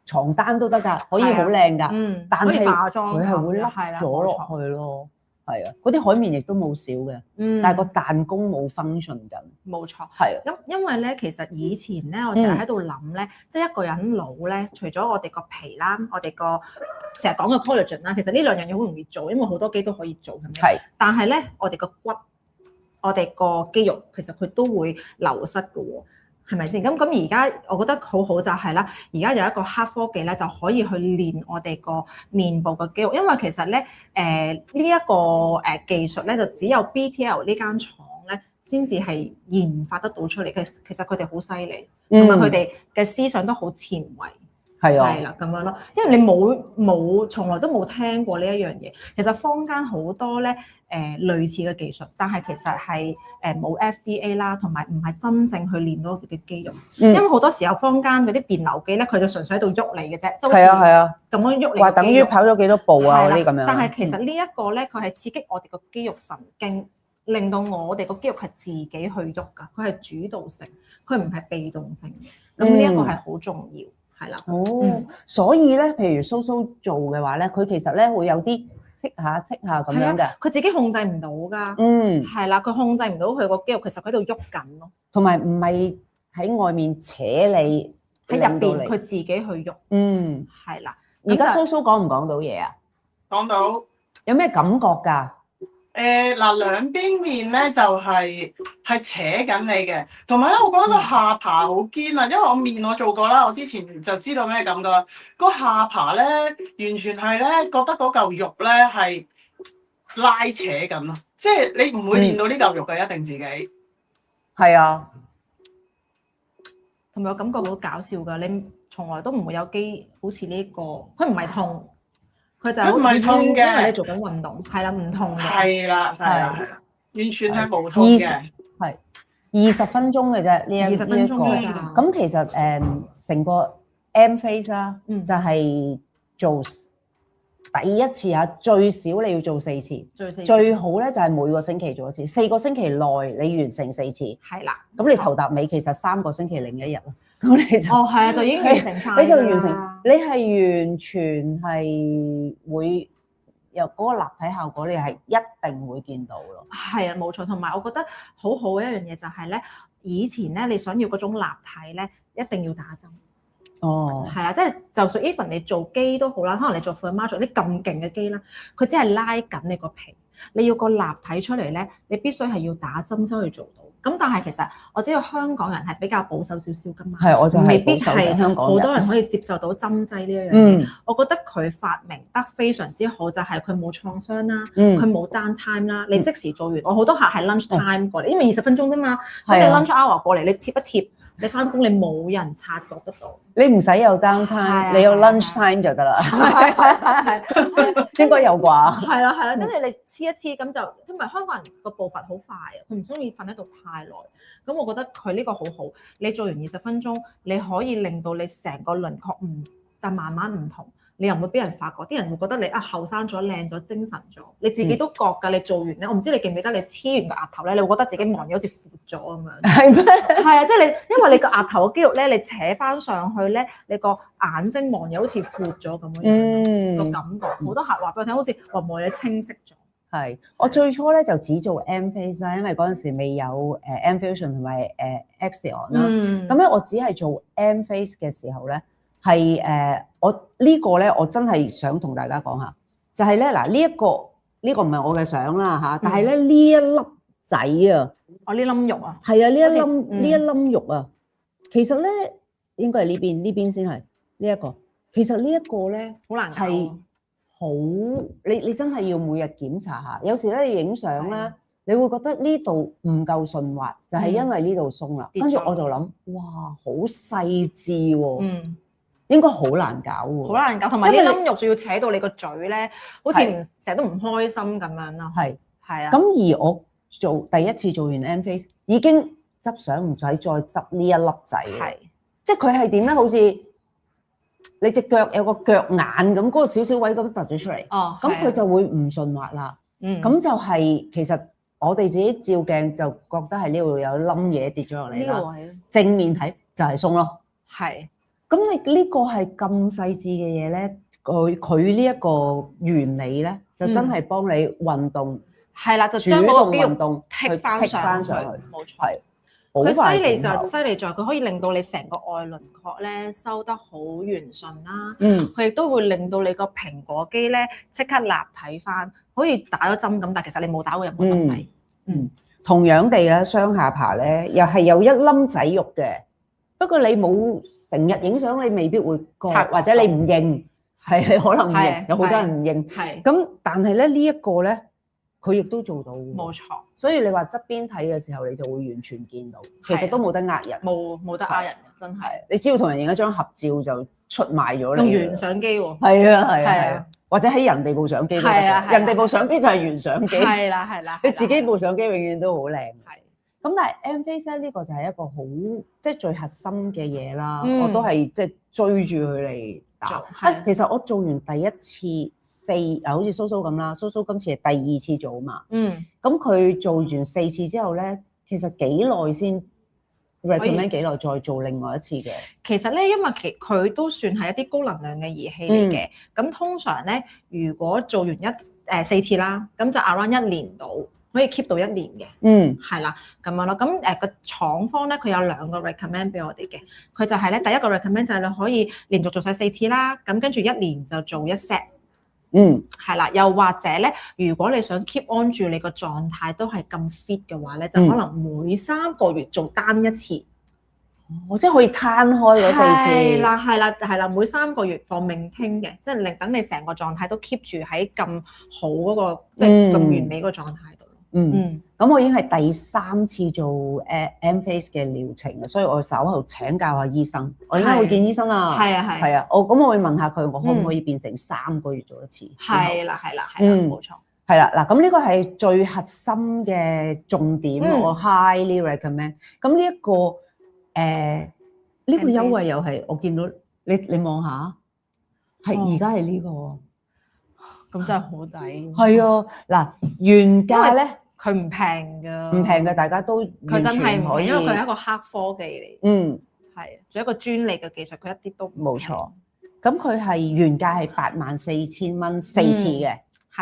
床單都得㗎，可以好靚㗎，但係佢係會凹咗落去咯。係啊，嗰啲海綿亦都冇少嘅，但係個彈弓冇 function 緊。冇錯，係啊。因為咧，其實以前咧，我成日喺度諗咧，即係一個人老咧，除咗我哋個皮啦，我哋個成日講嘅 collagen 啦，其實呢兩樣嘢好容易做，因為好多機都可以做咁樣。係。但係咧，我哋個骨、我哋個肌肉，其實佢都會流失嘅喎。係咪先？咁而家我覺得好好就係啦，而家有一個黑科技咧，就可以去練我哋個面部嘅肌肉，因為其實咧呢一個技術咧，就只有 BTL 呢間廠咧先至係研發得到出嚟嘅。其實佢哋好犀利，同埋佢哋嘅思想都好前衞。係啊，係啦，咁樣咯，因為你冇從來都冇聽過呢一樣嘢。其實坊間好多咧類似嘅技術，但係其實係冇 FDA 啦，同埋唔係真正去練到我哋嘅肌肉。因為好多時候坊間嗰啲電流機咧，佢就純粹喺度喐你嘅啫。係啊係啊，咁樣喐你。話等於跑咗幾多步啊嗰啲咁樣。但係其實呢一個咧，佢係刺激我哋個肌肉神經，令到我哋個肌肉係自己去喐㗎。佢係主導性，佢唔係被動性嘅。咁呢一個係好重要。係啦，所以咧，譬如蘇蘇做嘅話咧，佢其實咧會有啲戚下咁樣嘅，佢自己控制唔到㗎。係啦，佢控制唔到佢個肌肉，其實佢喺度喐緊咯。同埋唔係喺外面扯你，喺入邊佢自己去喐。係啦。而家蘇蘇講唔講到嘢啊？講到。有咩感覺㗎？嗱，兩邊面咧就係扯緊你嘅，同埋咧我覺得個下巴好堅啊，因為我面我做過啦，我之前就知道咩感覺。個下巴咧完全係咧覺得嗰嚿肉咧係拉扯緊咯，即係你唔會練到呢嚿肉嘅，一定自己。係啊，同埋我感覺好搞笑㗎，你從來都唔會有機好似呢個，佢唔係痛。佢就唔係痛嘅，因為你做緊運動，係啦，唔痛嘅。係啦，完全係無痛嘅。係20分鐘嘅啫，呢一個。20分鐘㗎咋。咁其實成個 M face 啦，就係做第一次啊，最少你要做4次，最好咧就係每個星期做一次，4個星期內你完成4次，係啦。咁你頭搭尾其實3個星期另一日咯，咁你就係啊，就已經完成晒，你就完成，你係完全係會有嗰個立體效果，你係一定會見到咯。係啊，冇錯。同埋我覺得好好嘅一樣嘢就係咧，以前咧你想要嗰種立體咧，一定要打針。哦，係啊，即係就算 even 你做機都好啦，可能你做 Format 做啲咁勁嘅機啦，佢只係拉緊你個皮，你要個立體出嚟咧，你必須係要打針先可以做到。咁但係其實我知道香港人係比較保守少少㗎嘛，係我就未必係香港好多人可以接受到針劑呢一樣嘢。我覺得佢發明得非常之好，就係佢冇創傷啦，佢冇 down time 啦，你即時做完。我好多客係 lunch time 過嚟，因為20分鐘啫嘛，咁你 lunch hour 過嚟，你貼一貼。你翻工你冇人察覺得到，你唔使有 down time，你有 lunch time 就得啦。係應該有啩？係啦，跟住你黐一黐咁就，因為香港人個步伐好快啊，佢唔中意瞓喺度太耐。咁我覺得佢呢個好好，你做完20分鐘，你可以令到你成個輪廓但慢慢唔同。你又唔會俾人發覺，啲人會覺得你後生咗、靚咗、精神咗，你自己都覺㗎。你做完咧，我唔知你記唔記得你黐完個額頭咧，你會覺得自己望嘢好似闊咗咁樣。係咩？係啊，即係你，因為你個額頭嘅肌肉咧，你扯翻上去咧，你個眼睛望嘢好似闊咗咁樣個感覺。好多客話俾我聽，好似望嘢清晰咗。係，我最初咧就只做 M face 啦，因為嗰陣時未有M Fusion 同埋Axion 啦。咁咧我只係做 M face 嘅時候咧。係我呢個咧，我真係想同大家講下，就係咧嗱，呢個唔係我嘅相啦嚇，但係咧呢一粒仔啊，我呢粒肉啊，係啊，呢一粒肉啊，其實咧應該係呢邊先係呢一個，其實呢一個咧好難係好，你真係要每日檢查下，有時咧你影相咧，你會覺得呢度唔夠順滑，就係因為呢度鬆啦，跟住我就諗，哇，好細緻喎。應該好難搞喎，好難搞，同埋啲粒肉仲要扯到你個嘴咧，好似成日都唔開心咁樣咯。係啊。咁而我第一次做完 M face 已經執相唔使再執呢一粒仔。係，即係佢係點咧？好似你隻腳有個腳眼咁，嗰個少少位咁突咗出嚟。哦。咁佢就會唔順滑啦。咁就係其實我哋自己照鏡就覺得係呢度有冧嘢跌咗落嚟啦。呢個位正面睇就係鬆咯。係。咁你呢個係咁細緻嘅嘢咧，佢呢一個原理咧，就真係幫你運動，係啦，就將嗰個肌肉踢翻上去，冇錯。係，佢犀利就犀利在佢可以令到你成個外輪廓咧收得好圓順啦。佢亦都會令到你個蘋果肌咧即刻立體翻，好似打咗針咁，但其實你冇打過任何針仔。同樣地咧，雙下巴咧又係有一粒仔肉嘅，不過你冇。成日影相你未必會覺，或者你唔認，係你可能唔認，有好多人唔認。係咁，但係咧呢一個咧，佢亦都做到。冇錯。所以你話側邊睇嘅時候，你就會完全見到，其實都冇得呃人。冇得呃人，真係。你只要同人影一張合照就出賣咗你。用原相機喎。係啊，或者喺人哋部相機都得。人哋部相機就係原相機。係啦。你自己部相機永遠都好靚。係。咁但係 M face 咧呢個就係一個好即係最核心嘅嘢啦，我都係即係追住佢嚟打。其實我做完第一次好似蘇蘇咁啦，蘇蘇今次係第2次做啊嘛。咁佢做完4次之後咧，其實幾耐先 recommend 幾耐再做另外一次嘅？其實咧，因為佢都算係一啲高能量嘅儀器嚟嘅。咁通常咧，如果做完4次啦，咁就 around 1年到。可以 keep 到1年嘅，係啦，咁樣咯。咁個廠方咧，佢有2個 recommend 俾我哋嘅。佢就係咧，第一個 recommend 就係你可以連續做晒4次啦，咁跟住1年就做1 set。係啦，又或者咧，如果你想 keep on 住你個狀態都係咁 fit 嘅話咧，就可能每3個月做單1次。即係可以攤開嗰4次。係啦，每3個月放命聽嘅，即係等你成個狀態都 keep 住喺咁好嗰個，即係咁完美嗰個狀態度。咁我已經係第3次做M face 嘅療程啦，所以我稍後請教下醫生，我應該會見醫生啦。係啊，我會問下佢，我可唔可以變成3個月做1次？係啦，冇錯。係啦，嗱，咁呢個係最核心嘅重點，我 highly recommend。咁呢一個呢個優惠又係我見到你望下，係而家係呢個。咁真係好抵。係啊，嗱原價咧佢唔平㗎，唔平嘅，大家都佢真係唔可以，因為佢係一個黑科技嚟。係，仲有一個專利嘅技術，佢一啲都冇錯。咁佢係原價係84,000蚊4次嘅，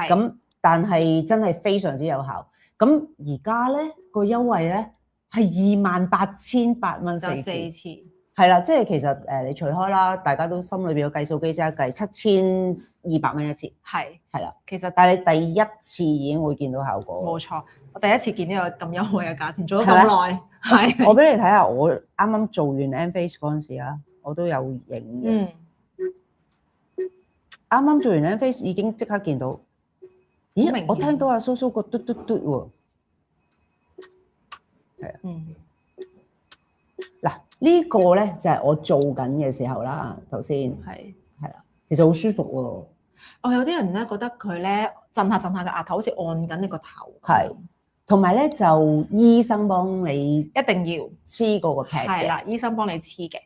咁但係真係非常之有效。咁而家咧個優惠咧係28,800蚊4次，係啦，即係其實你除開啦，大家都心裏邊有計數機即係計7,200蚊一次，係啦。其實但係你第一次已經會見到效果。冇錯，我第一次見呢個咁優惠嘅價錢，做咗咁耐，係。我俾你睇下，我啱啱做完 M-Face 嗰陣時啊，我都有影嘅。啱啱做完 M-Face 已經即刻見到，咦？我聽到阿蘇蘇個嘟嘟嘟喎，係啊。嗱呢個咧就係我做緊嘅時候啦，頭先係啦，其實好舒服喎。有啲人咧覺得佢咧震下嘅額頭，好似按緊你個頭。係，同埋咧就醫生幫你一定要黐過個 pad 嘅。係啦，醫生幫你黐嘅。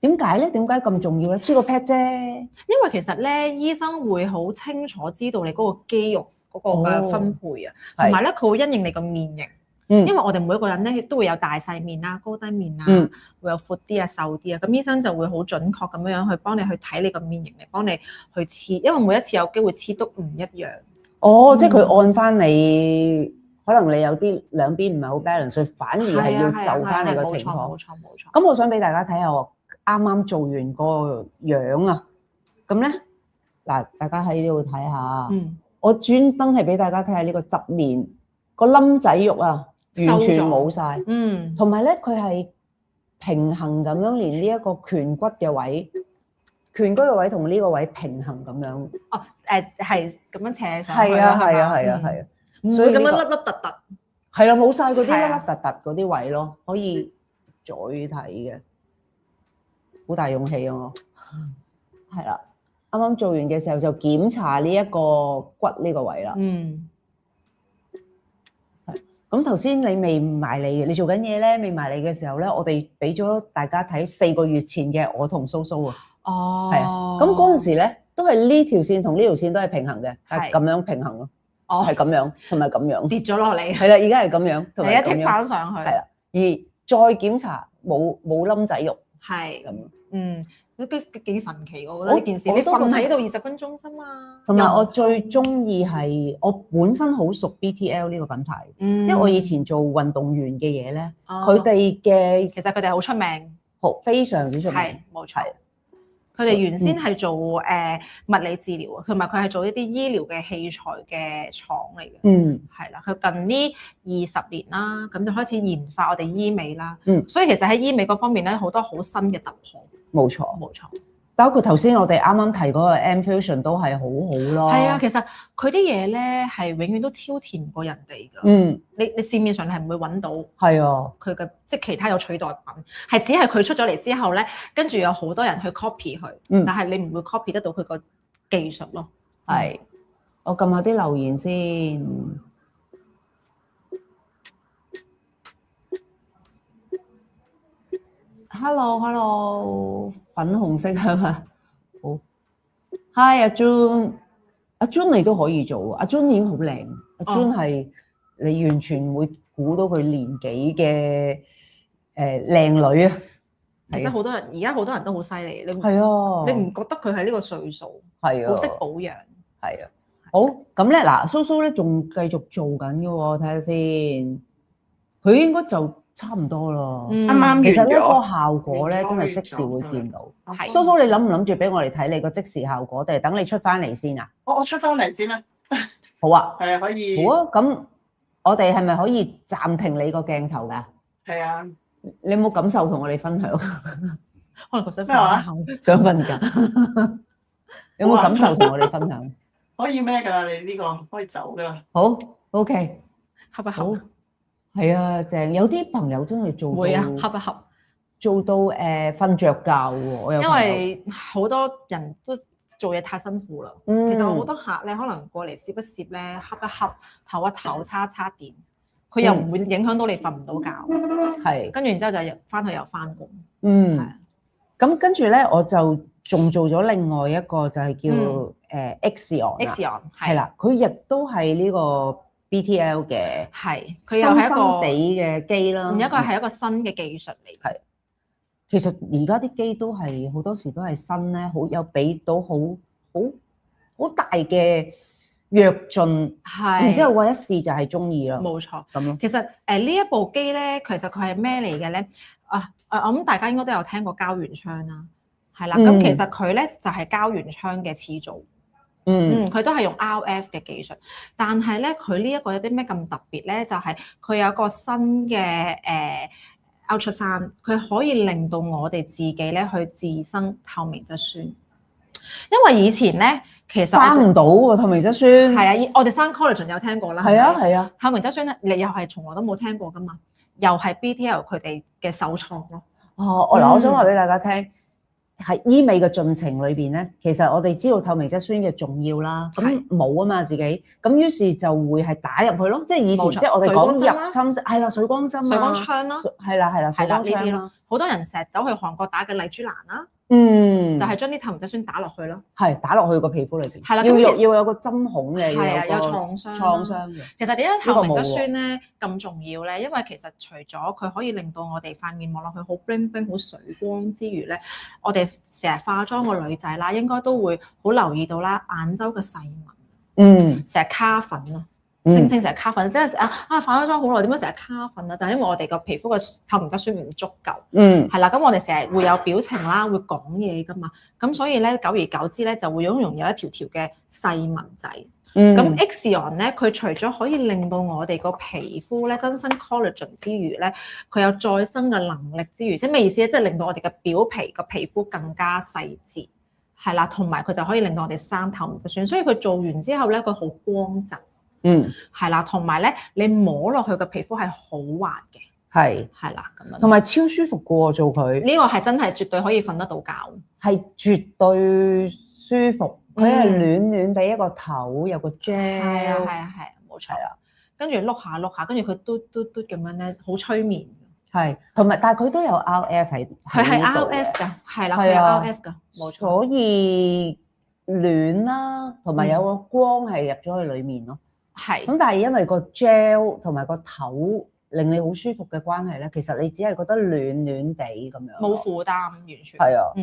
點解咧？點解咁重要咧？黐個 pad 啫。因為其實咧，醫生會好清楚知道你嗰個肌肉嗰個嘅分配啊，同埋咧佢會因應你個面型。因為我哋每一個人咧都會有大細面啦、高低面啊，會有闊啲啊、瘦啲啊。咁醫生就會好準確咁樣去幫你去睇你個面型嚟幫你去黐，因為每一次有機會黐都唔一樣。即係佢按翻你，可能你有啲兩邊唔係好 balance，所以反而係要就翻你個情況。冇錯。咁我想俾大家睇下我啱啱做完個樣啊。咁咧嗱，大家喺呢度睇下。我專登係俾大家睇下呢個側面個冧仔肉啊。完全冇晒，同埋咧佢係平衡咁樣，連呢一個顴骨嘅位同呢個位平衡咁樣。係咁樣斜上去。係啊，所以咁樣凹凹凸凸。係啦，冇晒嗰啲凹凹凸凸嗰啲位咯，可以再睇嘅。好大勇氣啊！我係啦，啱啱做完嘅時候就檢查呢一個骨呢個位啦。咁頭先你未埋嚟嘅，你做緊嘢咧，未埋嚟嘅時候咧，我哋俾咗大家睇4個月前嘅我同蘇蘇啊。係啊。咁嗰陣時咧，都係呢條線同呢條線都係平衡嘅，係咁樣平衡咯。係咁樣同埋咁樣。跌咗落嚟。係啦，而家係咁樣同埋咁樣。一貼翻上去。係啦。而再檢查冇冧仔肉。係。咁。都幾神奇，我覺得呢件事。你瞓喺度20分鐘啫嘛。同埋我最中意係我本身好熟 BTL 呢個品牌，因為我以前做運動員嘅嘢咧，佢哋嘅其實佢哋好出名，非常之出名。係冇錯。佢哋原先係做物理治療啊，同埋佢係做一啲醫療嘅器材嘅廠嚟嘅。係啦，佢近呢20年啦，咁就開始研發我哋醫美啦。所以其實喺醫美嗰方面咧，好多好新嘅突破。冇錯，包括頭先我哋啱啱提嗰個 M-Fusion 都係好好咯。係啊，其實佢啲嘢咧係永遠都超前過人哋㗎。你市面上你係唔會揾到。係啊，佢嘅即係其他有取代品，係只係佢出咗嚟之後咧，跟住有好多人去 copy 佢，但係你唔會 copy 得到佢個技術咯。係，我撳下啲留言先。Hello，粉紅色係嘛？好 ，Hi 阿 June 你都可以做，阿 June 已經好靚，阿 June 係你完全會估到佢年紀嘅靚女啊！其實好多人而家好多人都好犀利，你係啊，你唔覺得佢係呢個歲數？係啊，好識保養。係啊，好咁咧嗱，蘇蘇咧仲繼續做緊嘅喎，睇下先，佢應該就。差唔多咯，啱啱其實呢個效果咧真係即時會見到。蘇蘇，你諗唔諗住俾我哋睇你個即時效果，定係等你出翻嚟先啊？我出翻嚟先啦。好啊，係啊，可以。好啊，咁我哋係咪可以暫停你個鏡頭㗎？係啊。你有冇感受同我哋分享？可能佢想瞓覺，想瞓覺。有冇感受同我哋分享？可以咩㗎啦？你呢個可以走㗎啦。好 ，OK。合不合？係啊，正有啲朋友真係做到會啊，合一合做到瞓着覺喎。我有因為好多人都做嘢太辛苦啦。其實我好多客咧，可能過嚟攝一攝咧，瞌一瞌，唞一唞，叉電，佢又唔會影響到你瞓唔到覺。係，跟住然之後就翻去又翻工。係。咁跟住咧，我就仲做咗另外一個就係叫 Ixion 係啦，佢亦都係呢個 BTL 嘅，係佢又係一個新地嘅機啦。一個係一個新嘅技術嚟。係，其實而家啲機都係好多時都係新咧，好有俾到好大嘅躍進，然之後我一試就係中意啦。冇錯，咁咯。其實呢一部機咧，其實佢係咩嚟嘅咧？我諗大家應該都有聽過膠原槍啦，係啦。咁其實佢咧就係膠原槍嘅始祖。佢都係用 RF 嘅技術，但係咧佢呢一個有啲咩咁特別咧？就係佢有一個新嘅Ultrasound，佢可以令到我哋自己咧去自生透明質酸。因為以前咧其實生唔到喎透明質酸。係啊，我哋生 collagen 有聽過啦。係啊係啊，透明質酸咧，你又係從來都冇聽過噶嘛？又係 BTL 佢哋嘅首創咯。我想話俾大家聽。喺醫美嘅進程裏邊咧，其實我哋知道透明質酸嘅重要啦，咁冇啊嘛自己，咁於是就會係打入去咯，即係以前即係我哋講入侵係啦，水光針啊，水光槍咯，係啦，水光槍咯，好多人成日走去韓國打嘅麗珠蘭啦，就係將啲透明質酸打落去咯，係打落去個皮膚裏邊，係啦，要有個針孔嘅，係啊，有創傷嘅。其實點解透明質酸咧咁重要咧？因為其實除咗佢可以令到我哋塊面望落去好 bling bling 好水光之餘咧，我哋成日化妝個女仔啦，應該都會好留意到啦，眼周嘅細紋，成日卡粉咯，聲稱成日卡粉，即係化咗妝好耐，點解成日卡粉啊？就係因為我哋個皮膚嘅透明質酸唔足夠，係啦，咁我哋成日會有表情啦，會講嘢噶嘛，咁所以咧久而久之咧就會容易有一條條嘅細紋仔。咁 Ixion 咧，佢除咗可以令到我哋個皮膚咧增生 collagen 之餘咧，佢有再生嘅能力之餘，即係咩意思咧？即係令到我哋嘅表皮個皮膚更加細緻，係啦，同埋佢就可以令到我哋生透明質酸。所以佢做完之後咧，佢好光澤，係啦，同埋咧你摸落去嘅皮膚係好滑嘅，係啦咁樣，同埋超舒服嘅喎做佢。呢個係真係絕對可以瞓得到覺，係絕對舒服。佢係暖暖地一個頭，有個 gel， 係啊，冇錯啦。跟住碌下碌下，跟住佢嘟嘟嘟咁樣咧，好催眠。係，同埋但係佢都有 RF 喺佢係 RF 㗎，係啦，佢係 RF 㗎，冇錯。所以暖啦，同埋有個光係入咗去裡面咯。係。咁但係因為個 gel 同埋個頭令你好舒服嘅關係咧，其實你只係覺得暖暖地咁樣，冇負擔，完全。係啊，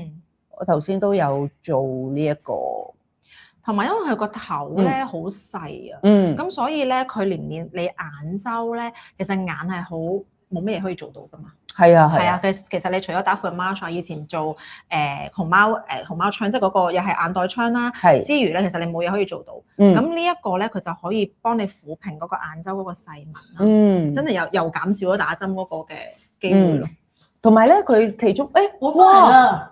我頭先都有做呢一個。同埋因為佢個頭咧好細啊，咁所以咧佢連你眼周咧，其實眼係好冇咩嘢可以做到噶嘛。係啊，其實你除咗打 full mask 以前做熊貓槍，即係嗰個又係眼袋槍啦，之餘咧，其實你冇嘢可以做到。咁呢一個咧，佢就可以幫你撫平嗰個眼周嗰個細紋啦。真係又減少咗打針嗰個嘅機會咯。同埋咧，佢其中哇！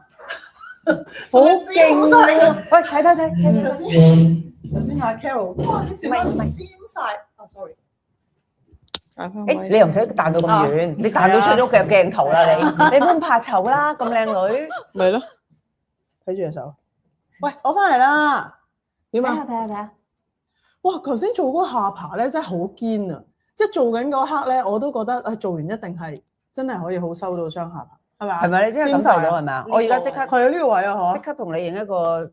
好勁啊！喂，睇頭先阿 Carol， 哇！啲小蚊尖晒，sorry。你又唔使彈到咁遠，你彈到出咗嘅鏡頭啦，你唔好咁怕醜啦，咁靚女。咪咯，睇住隻手。喂，我翻嚟啦。點啊？睇下。哇！頭先做嗰個下巴咧，真係好堅啊！即係做緊嗰刻咧，我都覺得做完一定係真係可以好收到雙下巴。係咪？你真係感受到係咪啊？我而家即刻係啊，呢個位啊，嗬！即刻同你影一個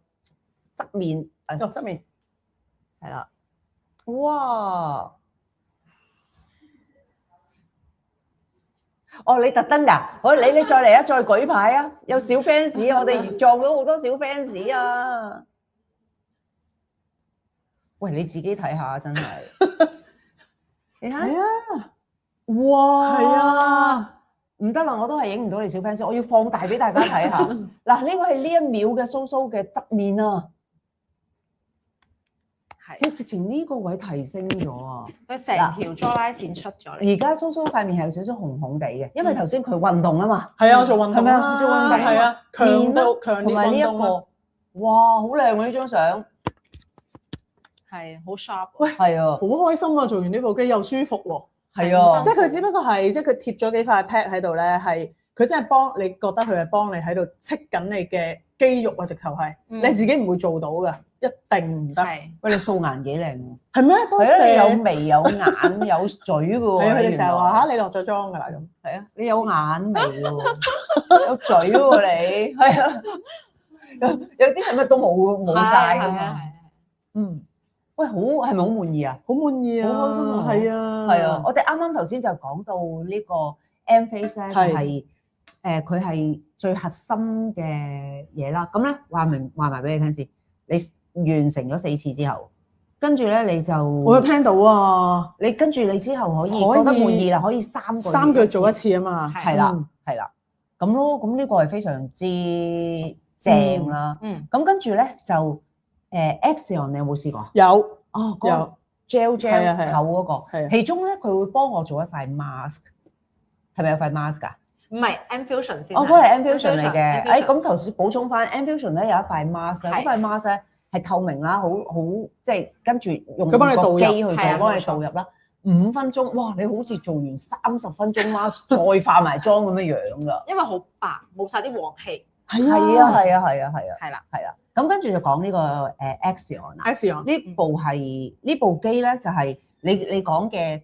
側面，側面係啦。哇！你特登㗎？好，你再嚟啊！再舉牌啊！有小 fans， 我哋撞到好多小 fans 啊！喂，你自己睇下，真係你睇啊！哇！係啊！唔得啦，我都係影唔到你小 fans， 我要放大俾大家睇下。嗱，呢個係呢一秒嘅蘇蘇嘅側面啊，即係直情呢個位提升咗啊！佢成條 jawline 線出咗嚟。而家蘇蘇塊面係有少少紅紅地嘅，因為頭先佢運動啊嘛。係啊，做運動啦，做運動係啊，強烈同埋呢一個，哇，好靚啊！呢張相係好 sharp。喂，係啊，好開心啊！做完呢部機又舒服喎。係啊，即係佢只不過係，即係佢貼咗幾塊 pad 喺度咧，係佢真係幫你覺得佢係幫你喺度戚緊你嘅肌肉啊！直頭係你自己唔會做到㗎，一定唔得。喂，你素顏幾靚喎？係咩？多謝。你有眉有眼有嘴㗎喎。係啊，佢哋成日話嚇你落咗妝㗎啦咁。係啊，你有眼眉喎，有嘴喎你。係啊，有啲係乜都冇曬㗎嘛。喂，係咪好滿意啊？好滿意啊！好開心啊！係啊，係啊！我哋啱啱頭先就講到呢個 M Face 咧，就係佢係最核心嘅嘢啦。咁咧話埋俾你聽先，你完成咗4次之後，跟住咧你就我有聽到啊！你跟住你之後可以覺得滿意啦，可以3個月做一次啊嘛。係啦，係啦，咁咯，咁呢個係非常之正啦。咁跟住咧就Axion 你有冇試過？有有 gel 厚嗰個，其中咧佢會幫我做一塊 mask， 係咪有塊 mask 㗎？唔係 M-Fusion 先。哦，嗰係 M-Fusion 嚟嘅。咁頭先補充翻 M-Fusion 咧有一塊 mask，嗰塊 mask 咧係透明啦，好即係跟住用個機去做，幫你導入啦。5分鐘，哇！你好似做完30分鐘 mask， 再化埋妝咁樣樣㗎。因為好白，冇晒啲黃氣。係啊。係啦。咁跟住就講呢個Axion 啦。Axion 呢部機咧就係你講嘅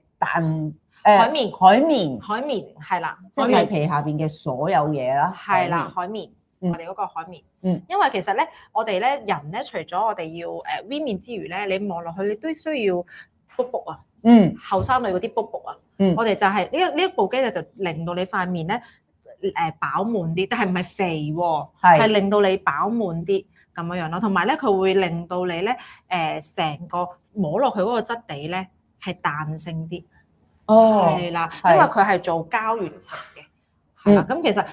海綿係啦，即係皮下邊嘅所有嘢啦。係啦，海綿，我哋嗰個海綿。因為其實咧，我哋咧人咧，除咗我哋要V 面之餘咧，你望落去你都需要卜卜啊。後生女嗰啲卜卜啊。我哋就係呢一部機咧，就令到你塊面咧飽滿啲，但係唔係肥喎，係令到你飽滿啲。咁樣咯，同埋咧佢會令到你咧成個摸落去嗰個質地咧係彈性啲。係啦，因為佢係做膠原層嘅。係啦，咁其實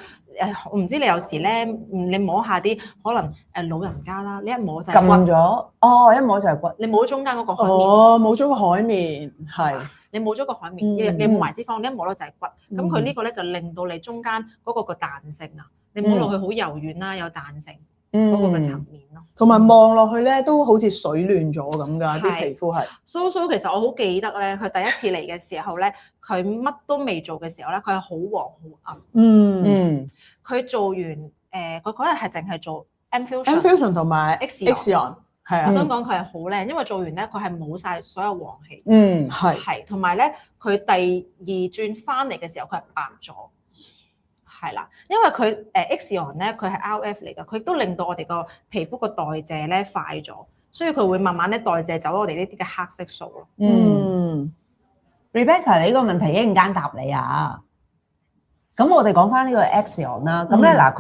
我唔知你有時咧，你摸下啲可能老人家啦，你一摸就係骨。撳咗，一摸就係骨。你冇咗中間嗰個海綿。冇咗個海綿，係。你冇咗個海綿，你冇埋脂肪，你一摸落就係骨。咁佢呢個咧就令到你中間嗰個彈性啊，你摸落去好柔軟啦，有彈性。嗰個嘅層面咯，同埋望落去咧都好似水嫩咗咁㗎，啲皮膚係。蘇其實我好記得咧，佢第一次嚟嘅時候咧，佢乜都未做嘅時候咧，佢係好黃好暗。佢做完佢嗰日係淨係做 M-Fusion 同埋 Axion， 係啊。我想講佢係好靚，因為做完咧佢係冇晒所有黃氣。係。同埋咧，佢第2轉翻嚟嘅時候，佢係白咗。係啦，因為佢Axion咧，佢係 RF 嚟㗎，佢都令到我哋個皮膚個代謝咧快咗，所以佢會慢慢咧代謝走我哋呢啲嘅黑色素咯。Rebecca， 你呢個問題一陣間答你啊。咁我哋講翻呢個 Axion 啦。咁咧嗱，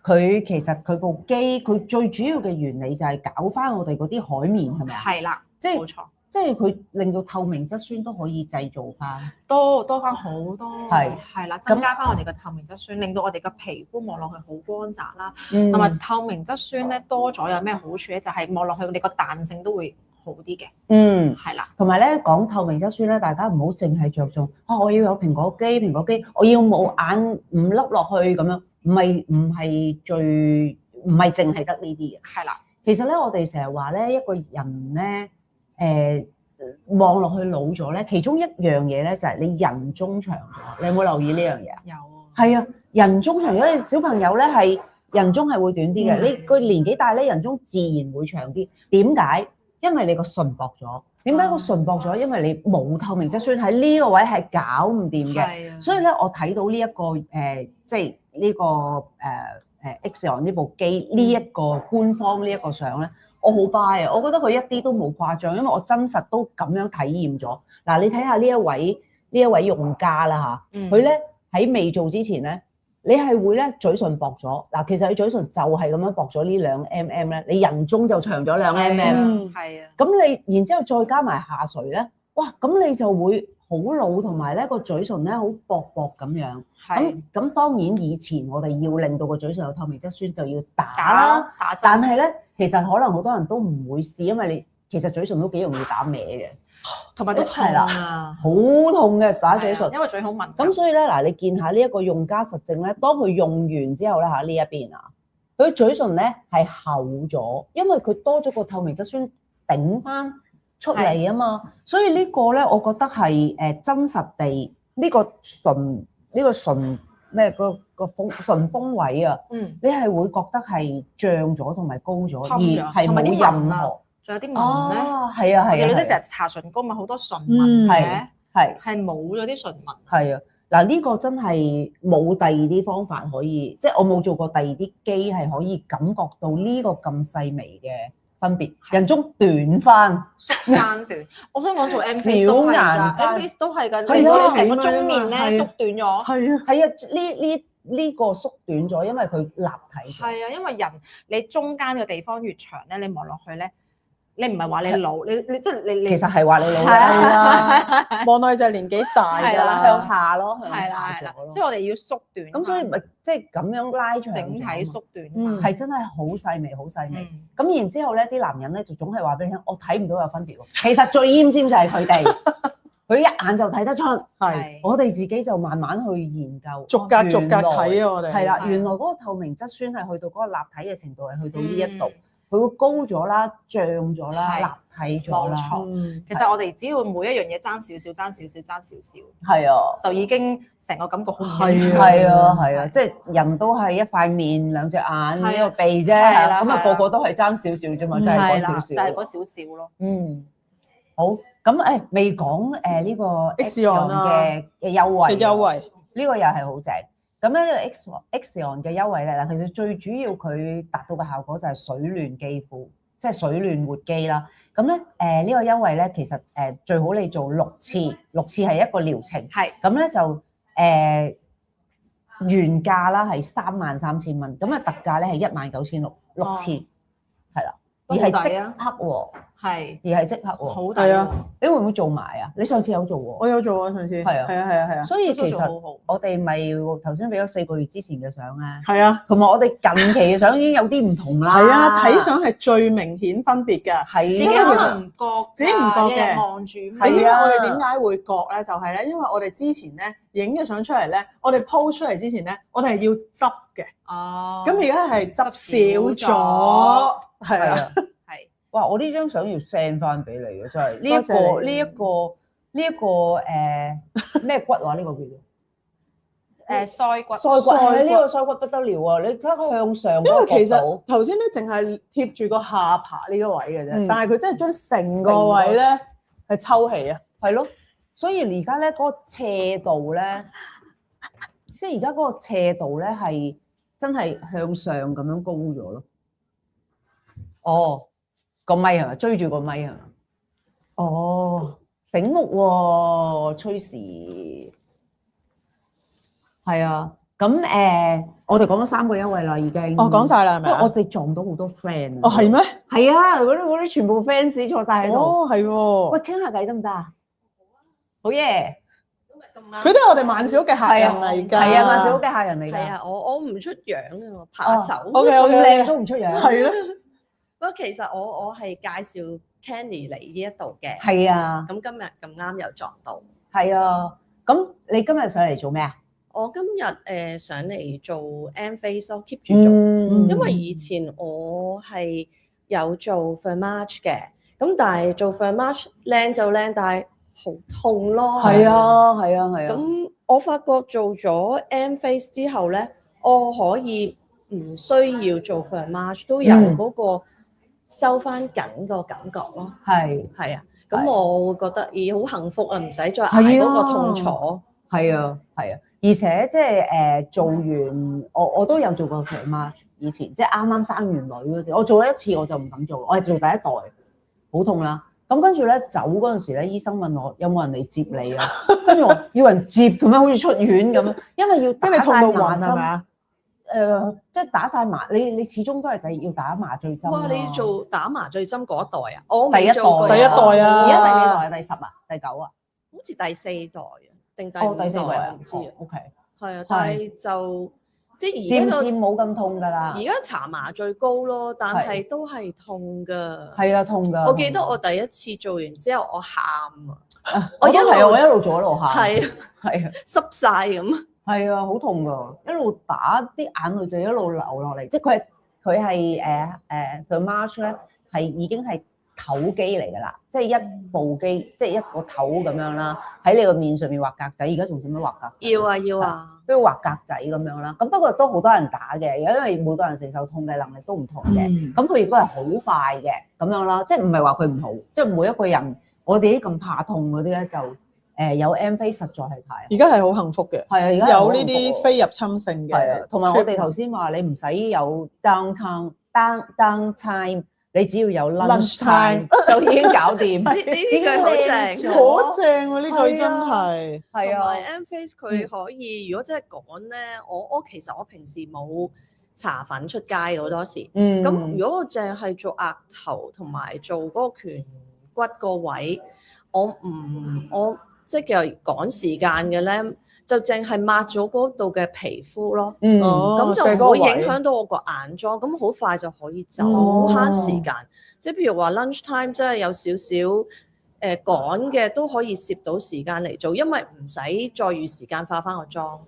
佢其實佢部機佢最主要嘅原理就係搞翻我哋嗰啲海綿係咪啊？係啦，即係冇錯。即係佢令到透明質酸都可以製造翻多翻好多，係啦，增加翻我哋嘅透明質酸，令到我哋嘅皮膚望落去好光澤啦。同埋透明質酸咧多咗有咩好處咧？就係望落去你個彈性都會好啲嘅。係啦。同埋咧講透明質酸咧，大家唔好淨係着重我要有蘋果肌，我要冇眼5粒落去咁樣，唔係淨係得呢啲嘅。係啦。其實咧，我哋成日話咧，一個人咧。望落去老咗咧，其中一樣嘢咧就係你人中長咗。你有冇留意呢樣嘢啊？有。係啊，人中長咗，你小朋友咧係人中係會短啲嘅。你個年紀大咧，人中自然會長啲。點解？因為你個唇薄咗。點解個唇薄咗？因為你冇透明質酸喺呢個位係搞唔掂嘅。所以咧，我睇到呢一個即係呢個Axion呢部機呢一個官方呢一個相咧。我好 buy 啊！我覺得佢一啲都冇誇張，因為我真實都咁樣體驗咗。嗱，你睇下呢一位用家啦嚇，佢咧喺未做之前咧，你係會咧嘴唇薄咗。嗱，其實你嘴唇就係咁樣薄咗呢2mm咧，你人中就長咗2mm。係啊。咁你然之後再加埋下垂咧，哇！咁你就會好老，同埋咧個嘴唇咧好薄咁樣。咁當然以前我哋要令到個嘴唇有透明質酸就要打啦，但係咧。其實可能好多人都唔會試，因為你其實嘴唇都幾容易打歪嘅，同埋都痛啊，好痛嘅打嘴唇，因為嘴好敏感。咁所以咧嗱，你見下呢一個用家實證咧，當佢用完之後咧嚇呢一邊啊，佢嘴唇咧係厚咗，因為佢多咗個透明質酸頂翻出嚟啊嘛。所以呢個咧，我覺得係真實地呢個唇咩個唇峰位啊，你係會覺得係脹咗同埋高咗，而係冇任何，仲有啲紋咧。係啊，我哋女仔成日搽唇膏咪好多唇紋嘅，係冇咗啲唇紋。係啊，嗱呢個真係冇第二啲方法可以，即係我冇做過第二啲機係可以感覺到呢個咁細微嘅分別，人中短翻、縮翻短。我想講做 M face 都係㗎，M face 都係㗎，你成個中面咧縮短咗。係啊，係啊，呢個縮短咗，因為佢立體。係啊，因為人你中間嘅地方越長咧，你望落去咧，你唔係話你老，你即係你其實係話你老啦，望落去就係年紀大㗎啦，向下咯，係啦，所以我哋要縮短。咁所以咪即係咁樣拉長，整體縮短，係真係好細微，好細微。咁然之後咧，啲男人咧就總係話俾你聽，我睇唔到有分別喎。其實最奄尖就係佢哋。佢一眼就睇得出，係我哋自己就慢慢去研究，逐格睇啊！我哋係啦，原來嗰個透明質酸係去到嗰個立體嘅程度係去到呢一度，佢會高咗啦、脹咗啦、立體咗啦。冇錯，其實我哋只要每一樣嘢爭少少，係啊，就已經成個感覺好係啊，即係人都係一塊面、兩隻眼、呢個鼻啫，咁啊個個都係爭少少啫嘛，就係嗰少少，就係嗰少少咯。好。咁未講呢個 Exion 嘅優惠，呢個又係好正。咁咧呢個 Exion 嘅優惠咧，其實最主要佢達到嘅效果就係水嫩肌膚，即係水嫩活肌啦。咁咧呢個優惠咧，其實最好你做6次係一個療程。係。咁咧就原價啦係33,000蚊，咁啊特價咧係19,600，6次係啦，而係即刻喎。係，而係即刻喎，好抵啊！你會唔會做埋啊？你上次有做喎，我有做啊，上次係啊，所以其實我哋咪頭先俾咗4個月之前嘅相咧，係啊，同埋我哋近期嘅相已經有啲唔同啦。係啊，睇相係最明顯分別㗎，係自己可能唔覺，自己唔覺嘅，望住。你知唔知我哋點解會覺咧？就係咧，因為我哋之前咧影嘅相出嚟咧，我哋 post 出嚟之前咧，我哋係要執嘅。哦。咁而家係執少咗，係啊。哇！我呢張相要 send 翻俾你嘅，真係呢一個咩骨話？呢個叫做腮骨。腮骨係呢個腮骨不得了啊！你睇下佢向上嗰個角度。因為其實頭先咧淨係貼住個下巴呢個位嘅啫，但係佢真係將成個位咧係抽起啊，係咯。所以而家咧嗰個斜度咧，即係而家嗰個斜度咧係真係向上咁樣高咗咯。哦。個咪係咪追住個咪係咪？哦，醒目喎，崔氏。係啊，咁我哋講咗3個優惠啦，已經。哦，講晒啦，係咪？我哋撞到好多 friend。哦，係咩？係啊，嗰啲全部 fans 坐晒喺度。哦，係喎。喂，傾下偈得唔得啊？好嘢！佢都係我哋萬小屋嘅客人嚟㗎。係啊，萬小屋嘅客人嚟㗎。係啊，我唔出樣啊，怕醜。OK，靚都唔出樣。係咯。不過其實我係介紹 Kenny 嚟呢一度嘅，係啊。咁今日咁啱又撞到，係啊。咁你今日上嚟做咩啊？我今日上嚟做 M face 咯 ，keep 住做，因為以前我係有做 Thermage 嘅，咁但係做 Thermage 靚就靚，但係好痛咯。係啊，係啊，係啊。咁我發覺做咗 M face 之後咧，我可以唔需要做 Thermage 都有嗰個收翻緊個感覺咯，係啊，咁我會覺得好幸福啊，唔使再捱嗰個痛楚。係啊，係啊，而且即係做完我都有做過 Thermage，以前即係啱啱生完女嗰時，我做咗1次我就唔敢做，我係做第一代，好痛啦。咁跟住咧走嗰陣時咧，醫生問我有冇人嚟接你啊？跟住我要人接咁樣，好似出院咁樣，因為要打晒麻針。即係打晒麻，你始終都係要打麻醉針。哇！你要做打麻醉針嗰一代啊？我第一代啊，而家第幾代啊？第10啊？第9啊？好似第4代啊，定第5代啊？唔知啊。OK。係啊，但係就即係而家漸冇咁痛㗎啦。而家搽麻醉膏咯，但係都係痛㗎。係啊，痛㗎。我記得我第一次做完之後，我喊啊！我一路做一路喊。係啊，係啊，濕晒咁。係啊，好痛㗎！一路打啲眼淚就一路流落嚟，即係佢係Thermage咧係已經係頭機嚟㗎啦，即係一部機，即係一個頭咁樣啦，喺你個面上面畫格仔。而家仲點樣畫格仔？要啊，都要畫格仔咁樣啦。咁不過都好多人打嘅，因為每個人承受痛嘅能力都唔同嘅。咁佢亦都係好快嘅咁樣啦，即係唔係話佢唔好，即係每一個人，我哋啲咁怕痛嗰啲咧就。有 M face 實在係太，而家係好幸福嘅。係啊，而家有呢啲非入侵性嘅。係啊，同埋我哋頭先話你唔使有 downtime，你只要有 lunch time 就已經搞掂。呢句好正，好正喎！呢句真係係啊。同埋 M-Face 佢可以，如果真係趕咧，我其實我平時冇搽粉出街好多時。咁如果我淨係做額頭同埋做嗰個顴骨個位，我即係叫趕時間嘅咧，就淨係抹咗嗰度嘅皮膚咯。咁就唔會影響到我個眼妝，咁好快就可以走，好慳時間。即係譬如話 lunch time 真係有少少趕嘅，都可以攝到時間嚟做，因為唔使再預時間化翻個妝。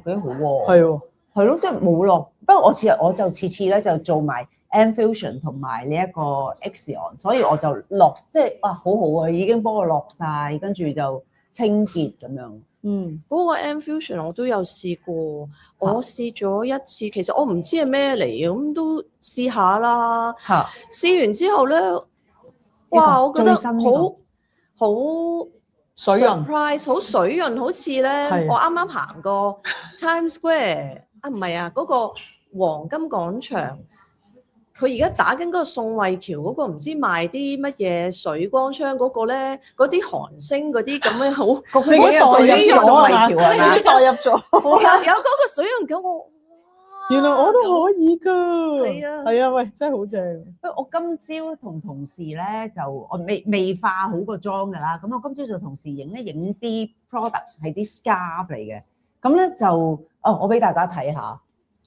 幾好喎。係喎，係咯，即係冇落。不過我就次次咧就做埋 Enfusion 同埋呢一個 Axion， 所以我就落即係好好啊，已經幫我落晒，跟住就清潔咁樣。嗰個 Enfusion 我都有試過，我試咗一次，其實我唔知係咩嚟嘅，咁都試下啦。試完之後咧，哇！我覺得好水潤 surprise， 好水潤，好似咧我啱啱行過 Times Square 唔係啊，嗰個黃金廣場。佢而家打緊嗰個宋慧喬嗰個唔知賣啲乜嘢水光槍嗰個咧，嗰啲韓星嗰啲咁樣好，自己代入咗啊！自己代入咗，有嗰個水潤感我，原來我都可以㗎。係啊，喂，真係好正。我今朝同同事咧就我未化好個妝㗎啦，咁我今朝就同事影啲 products 係啲 scarf 嚟嘅，咁咧就我俾大家睇下，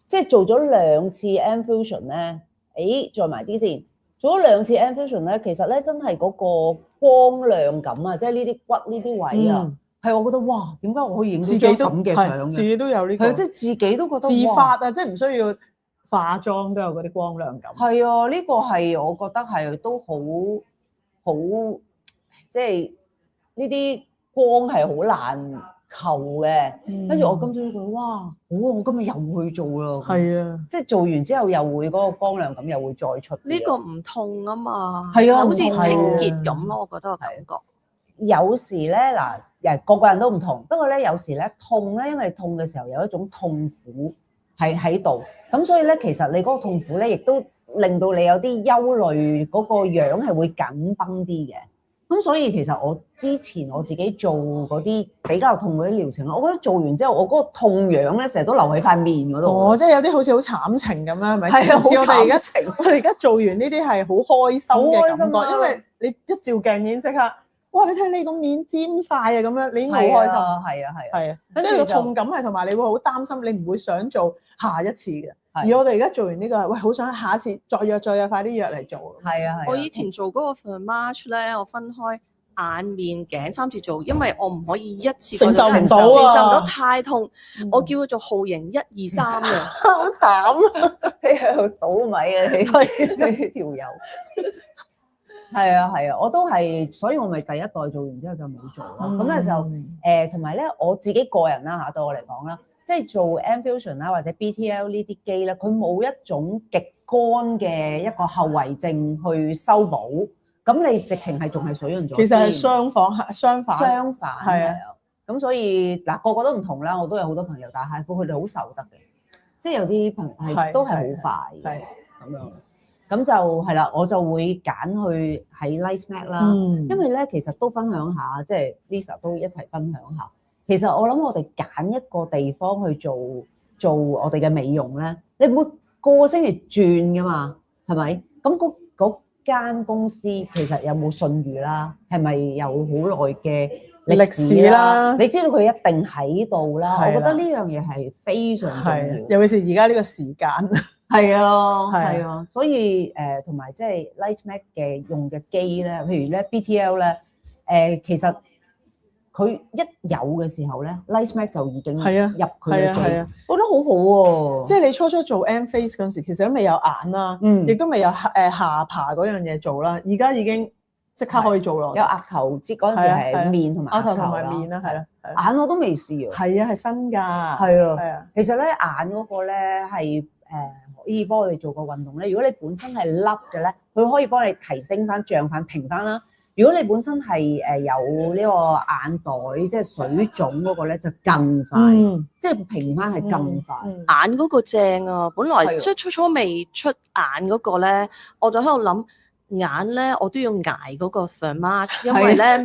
即係做咗2次 Enfusion 咧。做埋啲先，做咗2次 Enfusion 咧，其實咧真係嗰個光亮感啊，即係呢啲骨呢啲位啊，係我覺得哇，點解我可以影到張咁嘅相嘅？自己都有呢個，即係自己都覺得自發啊，即係唔需要化妝都有嗰啲光亮感。係啊，呢個係我覺得係都好，即係呢啲光係好難求嘅，跟住我今朝覺得哇，好啊！我今日又去做啦，係啊，即係做完之後又會嗰個光亮感又會再出。呢個唔痛啊嘛，係啊，好似清潔咁咯，我覺得個感覺。有時咧嗱，個個人都唔同，不過咧有時咧痛咧，因為痛嘅時候有一種痛苦係喺度，咁所以咧其實你嗰個痛苦咧，亦都令到你有啲憂慮，嗰個樣係會緊繃啲嘅。咁所以其實我之前我自己做嗰啲比較痛嗰啲療程，我覺得做完之後我嗰個痛樣咧成日都留喺塊面嗰度。即係有啲好似好慘情咁啦，係咪？係啊，好慘情。我哋而家做完呢啲係好開心嘅感覺，因為你一照鏡已經即刻，哇！你睇你個面尖晒啊，咁樣你已經好開心。係啊，即係個痛感係同埋你會好擔心，你唔會想做下一次嘅。而我哋而家做完呢個，喂，好想下一次再約，快啲約嚟做。係啊。我以前做嗰個 Thermage 咧，我分開眼、面、頸3次做，因為我唔可以一次承受唔到太痛。我叫佢做號型1、2、3嘅，好慘啊！你喺度倒米啊！你條友。係啊，我都係，所以我咪第一代做完之後就冇做咯。咁咧就同埋咧我自己個人啦嚇，對我嚟講啦。即係做 Enfusion 啦或者 BTL 呢啲機咧，佢冇一種極乾嘅一個後遺症去修補，咁你直情係仲係水潤咗。其實係相反係啊。咁所以嗱個個都唔同啦，我都有好多朋友戴 HIFU，佢哋好受得嘅，即係有啲朋友係都係好快嘅咁樣。咁就係啦，我就會揀去喺 LifeMac 啦，因為咧其實都分享下，即係 Lisa 都一齊分享下。其實我諗我哋揀一個地方去做我哋嘅美容咧，你每個星期轉噶嘛，係咪？咁嗰間公司其實有冇信譽啦？係咪有好耐嘅歷史啦？你知道佢一定喺度啦。我覺得呢樣嘢係非常重要，尤其是而家呢個時間。係啊，所以同埋即係 LifeMac 嘅用嘅機咧，譬如咧 BTL 咧，其實。佢一有嘅時候咧 ，LifeMac 就已經入佢嘅機，我覺得好好喎。即係你初做 M face 嗰陣時，其實都未有眼啦，亦都未有下巴嗰樣嘢做啦。而家已經即刻可以做咯。有額頭即嗰陣時係面同埋額頭同埋面啦，係啦。眼我都未試啊。係啊，係新㗎。係啊。其實咧眼嗰個咧係可以幫我哋做個運動咧。如果你本身係凹嘅咧，佢可以幫你提升翻、漲翻、平翻啦。如果你本身係有呢個眼袋，即係水腫嗰個咧，就更快，即係平翻係更快。眼嗰個正啊，本來即係初未出眼嗰個咧，我就喺度諗眼咧，我都要捱嗰個 Thermage，因為咧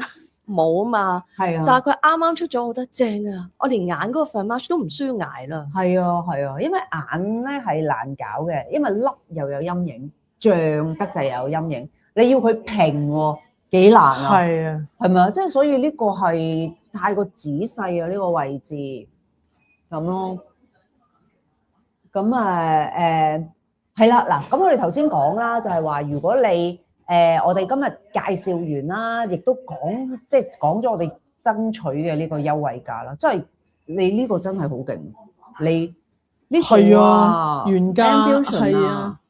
冇啊嘛。係啊。但係佢啱啱出咗，我覺得正啊！我連眼嗰個 Thermage都唔需要捱啦。係啊，係啊，因為眼咧係難搞嘅，因為凹又有陰影，脹得就有陰影，你要佢平喎。幾難啊，係啊，係咪啊？即係所以呢個係太過仔細啊，呢個位置咁咯。咁係啦嗱，咁我哋頭先講啦，就係話如果你我哋今日介紹完啦，亦都即係講咗我哋爭取嘅呢個優惠價啦，即係你呢個真係好勁，你呢個啊原價係啊，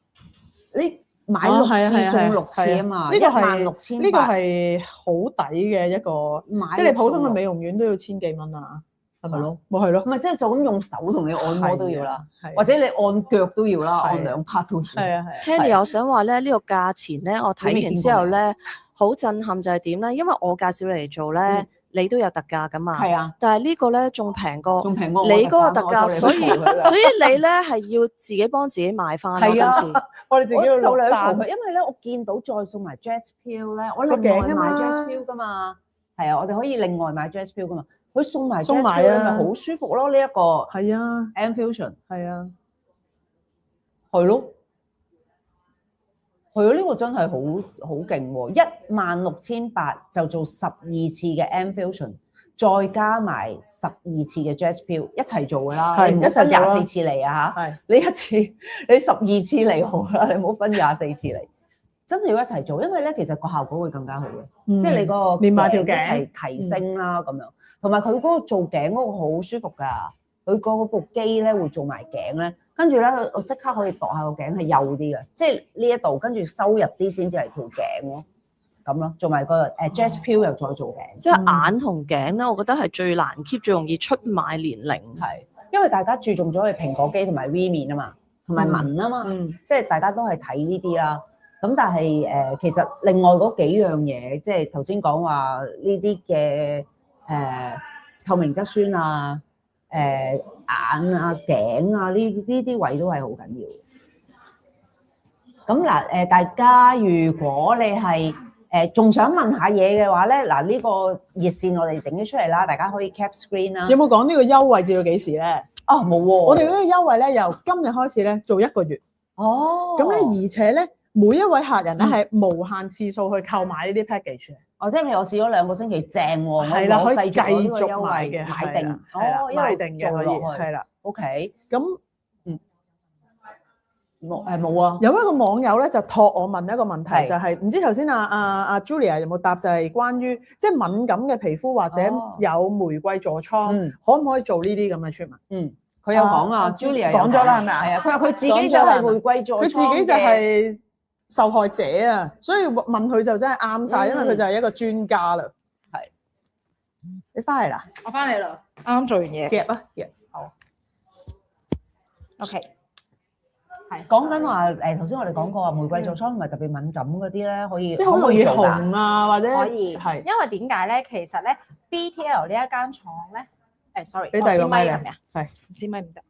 你。買6次送6次啊嘛，呢個16,800，呢個係好抵嘅一個，即係你普通嘅美容院都要千幾蚊啊，係咪咯？咪係咯，唔係即係就咁用手同你按摩都要啦，或者你按腳都要啦，按兩 part 都要。係啊係。Kenny，我想話咧，呢個價錢咧，我睇完之後咧，好震撼就係點咧？因為我介紹你嚟做咧。你都有特價㗎嘛？係啊，但係呢個咧仲平過你嗰個特價，所以你咧係要自己幫自己買翻。係啊，我哋自己要做兩層佢，因為咧我見到再送埋 Jet Peel 咧，我另外買 Jet Peel 㗎嘛。係啊，我哋可以另外買 Jet Peel 㗎嘛。佢送埋 Jet Peel 咪好舒服咯？呢一個係啊 Infusion 係啊，係咯。係啊，呢個真係好勁喎！16,800就做12次嘅 Infusion， 再加埋12次嘅 Jet Peel 一齊做㗎啦。你唔好分24次嚟啊嚇！你一次你12次嚟好啦，你唔好分24次嚟，真係要一齊做，因為咧其實個效果會更加好嘅，即係你個連埋條頸一齊提升啦咁樣，同埋佢嗰個做頸嗰個好舒服㗎，佢嗰部機咧會做埋頸咧。跟住咧，我即刻可以度下個頸係幼啲嘅，即係呢一度跟住收入啲先至係條頸咯，咁咯，做埋個Jet Peel 又再做頸，即係眼同頸咧，我覺得係最難 keep，最容易出賣年齡。係，因為大家注重咗去蘋果肌同埋 V 面啊嘛，同埋紋啊嘛，即係大家都係睇呢啲啦。咁但係其實另外嗰幾樣嘢，即係頭先講話呢啲嘅透明質酸啊。眼啊、頸啊，呢啲位都係好緊要。咁嗱，大家如果你係仲想問下嘢嘅話咧，嗱呢個熱線我哋整咗出嚟啦，大家可以 cap screen 啦。有冇講呢個優惠至到幾時咧？哦，冇喎。我哋呢個優惠咧，由今日開始咧做1個月。哦。咁咧，而且咧，每一位客人咧係無限次數去購買呢啲 package。哦，即係我試咗2個星期，正喎，係啦，可以繼續買嘅，買定，哦，買定嘅可以，係啦 ，OK，咁冇啊。有一個網友咧就託我問一個問題，就係唔知頭先阿 Julia 有冇答，就係關於即係敏感嘅皮膚或者有玫瑰痤瘡，可唔可以做呢啲咁嘅 treatment？佢有講啊 ，Julia 講咗啦，係咪啊？係啊，佢話佢自己就係玫瑰痤瘡，佢自己就係受害者啊，所以問佢就真係啱晒，因為佢就係一個專家啦。係，你翻嚟啦？我翻嚟啦，啱啱做完嘢。夾啊夾，好。OK，係講緊話頭先我哋講過話玫瑰痤瘡同埋特別敏感嗰啲咧，可以即係好容易紅啊，或者可以係。因為點解咧？其實咧 BTL 呢一間廠咧，sorry，俾第二個咪啊，係唔知咪唔得。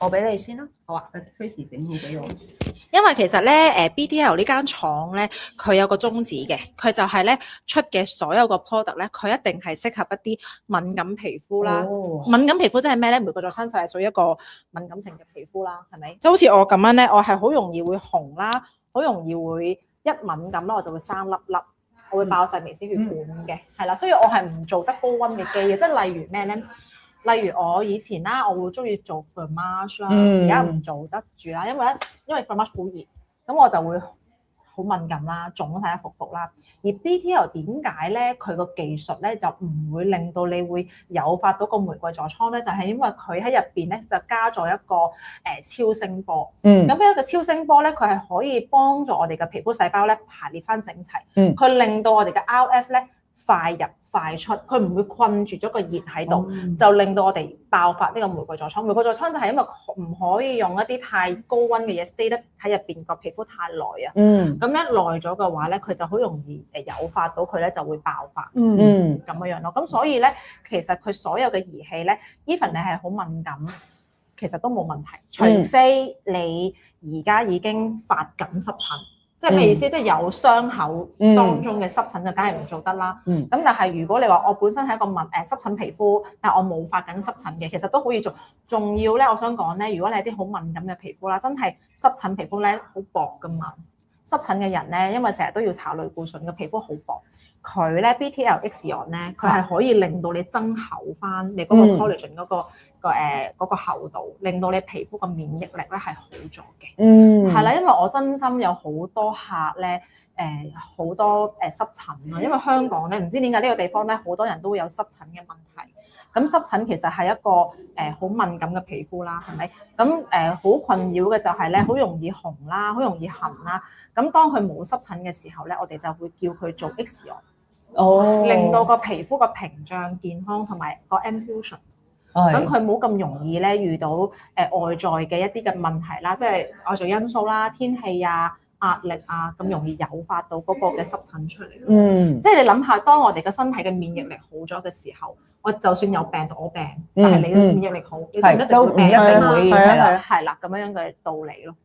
我俾你先啦，好啊 ，Tracy 整好俾我。因為其實咧，BTL 呢間廠咧，佢有個宗旨嘅，佢就係咧出嘅所有個 product 咧，佢一定係適合一啲敏感皮膚啦。敏感皮膚即係咩咧？玫瑰痤瘡就係屬於一個敏感性嘅皮膚啦，係咪？即係好似我咁樣咧，我係好容易會紅啦，好容易會一敏感啦，我就會生粒粒，我會爆晒微絲血管嘅，係啦，所以我係唔做得高溫嘅機嘅，即係例如咩咧？例如我以前啦，我會中意做 Thermage 啦，而家唔做得住啦，因為 Thermage 好熱，咁我就會好敏感啦，腫晒一幅幅啦。而 BTL 點解咧？佢個技術咧就唔會令到你會誘發到個玫瑰痤瘡咧，就係因為佢喺入邊咧就加咗一個超聲波。咁呢一個超聲波咧，佢係可以幫助我哋嘅皮膚細胞咧排列翻整齊。佢令到我哋嘅 RF 咧快入快出，佢唔會困住咗個熱喺度，就令到我哋爆發呢個玫瑰痤瘡。玫瑰痤瘡就係因為唔可以用一啲太高溫嘅嘢 stay 得喺入邊個皮膚太耐啊。咁一耐咗嘅話咧，佢就好容易誘發到佢咧就會爆發。咁樣咯。咁所以咧，其實佢所有嘅儀器咧 ，even 你係好敏感，其實都冇問題，除非你而家已經發緊濕疹。即係咩意思？即係有傷口當中嘅濕疹就梗係唔做得啦。咁但係如果你話我本身係一個濕疹皮膚，但係我冇發緊濕疹嘅，其實都可以做。仲要咧，我想講咧，如果你係啲好敏感嘅皮膚啦，真係濕疹皮膚咧好薄噶嘛。濕疹嘅人咧，因為成日都要搽類固醇嘅皮膚好薄，佢咧 BTL Ixion咧，佢係可以令到你增厚翻你嗰個 collagen 嗰個厚度，令到你皮膚個免疫力咧係好咗嘅。係啦，因為我真心有好多客咧，好多濕疹啊，因為香港咧唔知點解呢個地方咧好多人都會有濕疹嘅問題。咁濕疹其實係一個好敏感嘅皮膚啦，係咪？咁好困擾嘅就係咧，好容易紅啦，好容易痕啦。咁當佢冇濕疹嘅時候咧，我哋就會叫佢做 Ixion，令到個皮膚個屏障健康同埋個 infusion。咁佢冇咁容易咧遇到外在嘅一啲嘅問題啦，即係外在因素啦、天氣啊、壓力啊，咁容易誘發到嗰個嘅濕疹出嚟。即係你諗下，當我哋嘅身體嘅免疫力好咗嘅時候，我就算有病我病，但係你嘅免疫力好，你就唔一定會係啦咁樣嘅道理咯。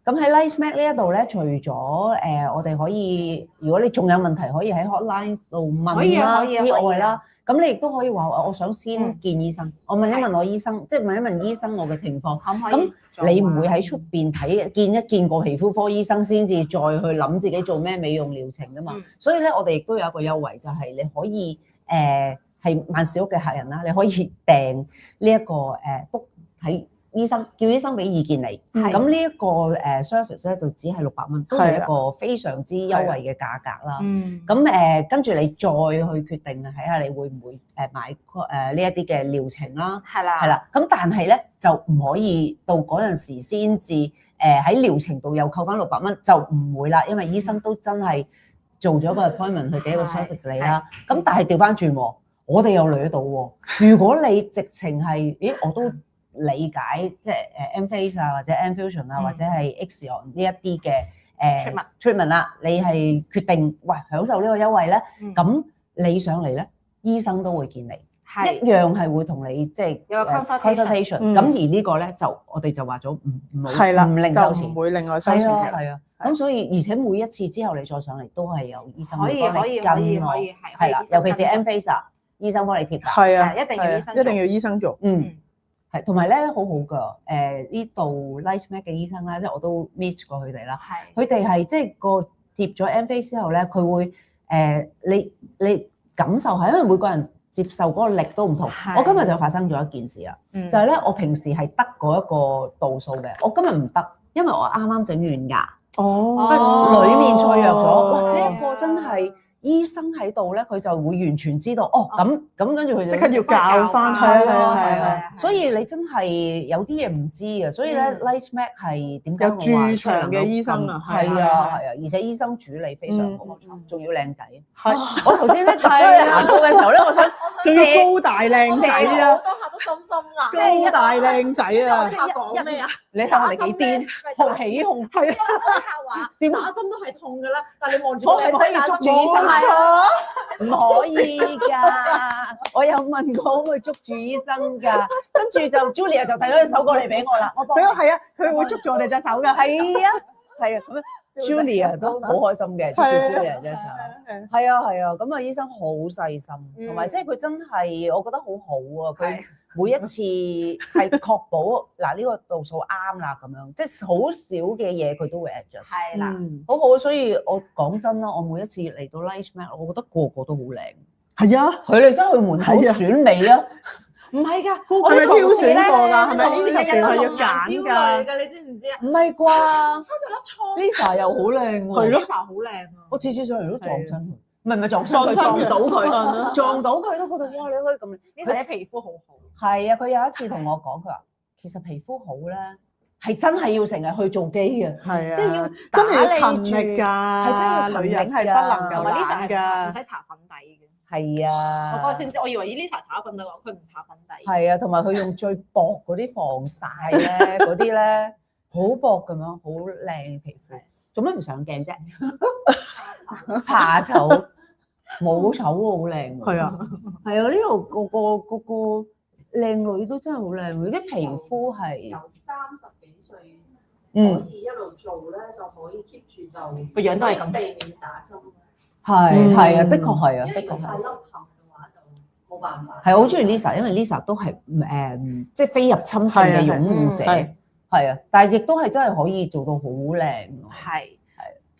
咁喺 LifeMax 呢一度咧，除咗我哋可以，如果你仲有問題，可以喺 hotline 度問啦之外啦，咁你亦都可以話我想先見醫生，我問一問我醫生，即係問一問醫生我嘅情況。咁你唔會喺出邊見一見個皮膚科醫生先至再去諗自己做咩美容療程㗎嘛。所以咧，我哋亦都有一個優惠，就係你可以係萬事屋嘅客人啦，你可以訂呢一個book 喺。醫生叫醫生俾意見你，咁呢一個service 咧就只係600蚊，都係一個非常之優惠嘅價格啦。咁跟住你再去決定睇下你會唔會買呢一啲嘅療程啦。係啦。咁但係咧就唔可以到嗰陣時先至喺療程度又扣翻600蚊，就唔會啦，因為醫生都真係做咗個 appointment 去俾一個 service 你啦。咁但係調翻轉喎，我哋又捋到喎。如果你直情係，我都理解即係M-Face 啊，或者 Infusion 啊，或者係 Ixion 呢一啲嘅treatment 啦，你係決定享受呢個優惠咧，咁你上嚟咧，醫生都會見你，一樣係會同你即係有個 consultation。咁而呢個咧就我哋就話咗唔好唔另收錢，唔會另外收錢嘅。係啊。咁所以而且每一次之後你再上嚟都係有醫生幫你跟咯，係啦，尤其是 M-Face 啊，醫生幫你貼。係啊，一定要醫生，一定要醫生做。係，同埋咧好好㗎，呢度 LifeMax 嘅醫生啦，即係我都 meet 過佢哋啦。佢哋係即係個貼咗 M-Face 之後咧，佢會你感受下，因為每個人接受嗰個力都唔同。我今日就發生咗一件事啦，就係咧我平時係得嗰一個度數嘅，我今日唔得，因為我啱啱整完牙，裡面脆弱咗。哇！呢一個真係〜醫生喺度咧，佢就會完全知道咁跟住佢就即刻要教翻。係啊，所以你真係有啲嘢唔知啊，所以咧 LifeMax 係點解有駐場嘅醫生啊？係啊，而且醫生處理非常好，仲要靚仔。係，我頭先咧行過嘅時候咧，我想仲要高大靚仔啊！好多客都心心高大靚仔啊！講咩啊？你睇我哋幾癲，好起哄。係啊，客話點打針都係痛㗎啦，但係你望住我係可以捉住醫生。唔可以㗎，我有問過可唔可以捉住醫生㗎，跟住就 Julia 就遞咗隻手過嚟俾我啦。佢會捉住我哋隻手㗎。係啊，咁樣 Julia 都好開心嘅，捉住 Julia 隻手。係啊，咁啊醫生好細心，同埋即係佢真係我覺得好好啊，佢每一次係確保呢個度數啱啦咁樣，即係好少嘅嘢佢都會 adjust。係啦，好好，所以我講真啦，我每一次嚟到 LifeMax，我覺得個個都好靚。係啊，佢哋真係去門口選美啊？唔係㗎，我哋挑選過㗎，係咪？同事係要揀㗎，你知唔知啊？唔係啩？收咗粒瘡。Lisa 又好靚喎。係咯 ，Lisa 好靚啊！我次次上嚟都撞親佢。唔係撞到佢，撞到佢都覺得哇！你可以咁，佢啲皮膚好好。係啊，佢有一次同我講，佢話其實皮膚好咧，係真係要成日去做機嘅，係啊，即係要真係要勤力㗎，係真係要勤力㗎，女人係不能夠懶㗎，唔使搽粉底嘅。係啊，我嗰陣先知，我以為Lisa搽粉底，佢唔搽粉底。係啊，同埋佢用最薄嗰啲防曬咧，嗰啲咧好薄咁樣，好靚皮膚。做咩唔上鏡啫？怕醜，冇醜喎，好靚喎。係啊，係啊，呢度個靚女都真係好靚，佢啲皮膚係由30幾歲可以一路做咧，就可以 keep 住就個樣都係咁，避免打針。係啊，的確係啊，的確係。太凹陷嘅話就冇辦法。係我好中意 Lisa，因為 Lisa 都係即係非入侵性嘅擁護者，係啊，但係亦都係真係可以做到好靚。係，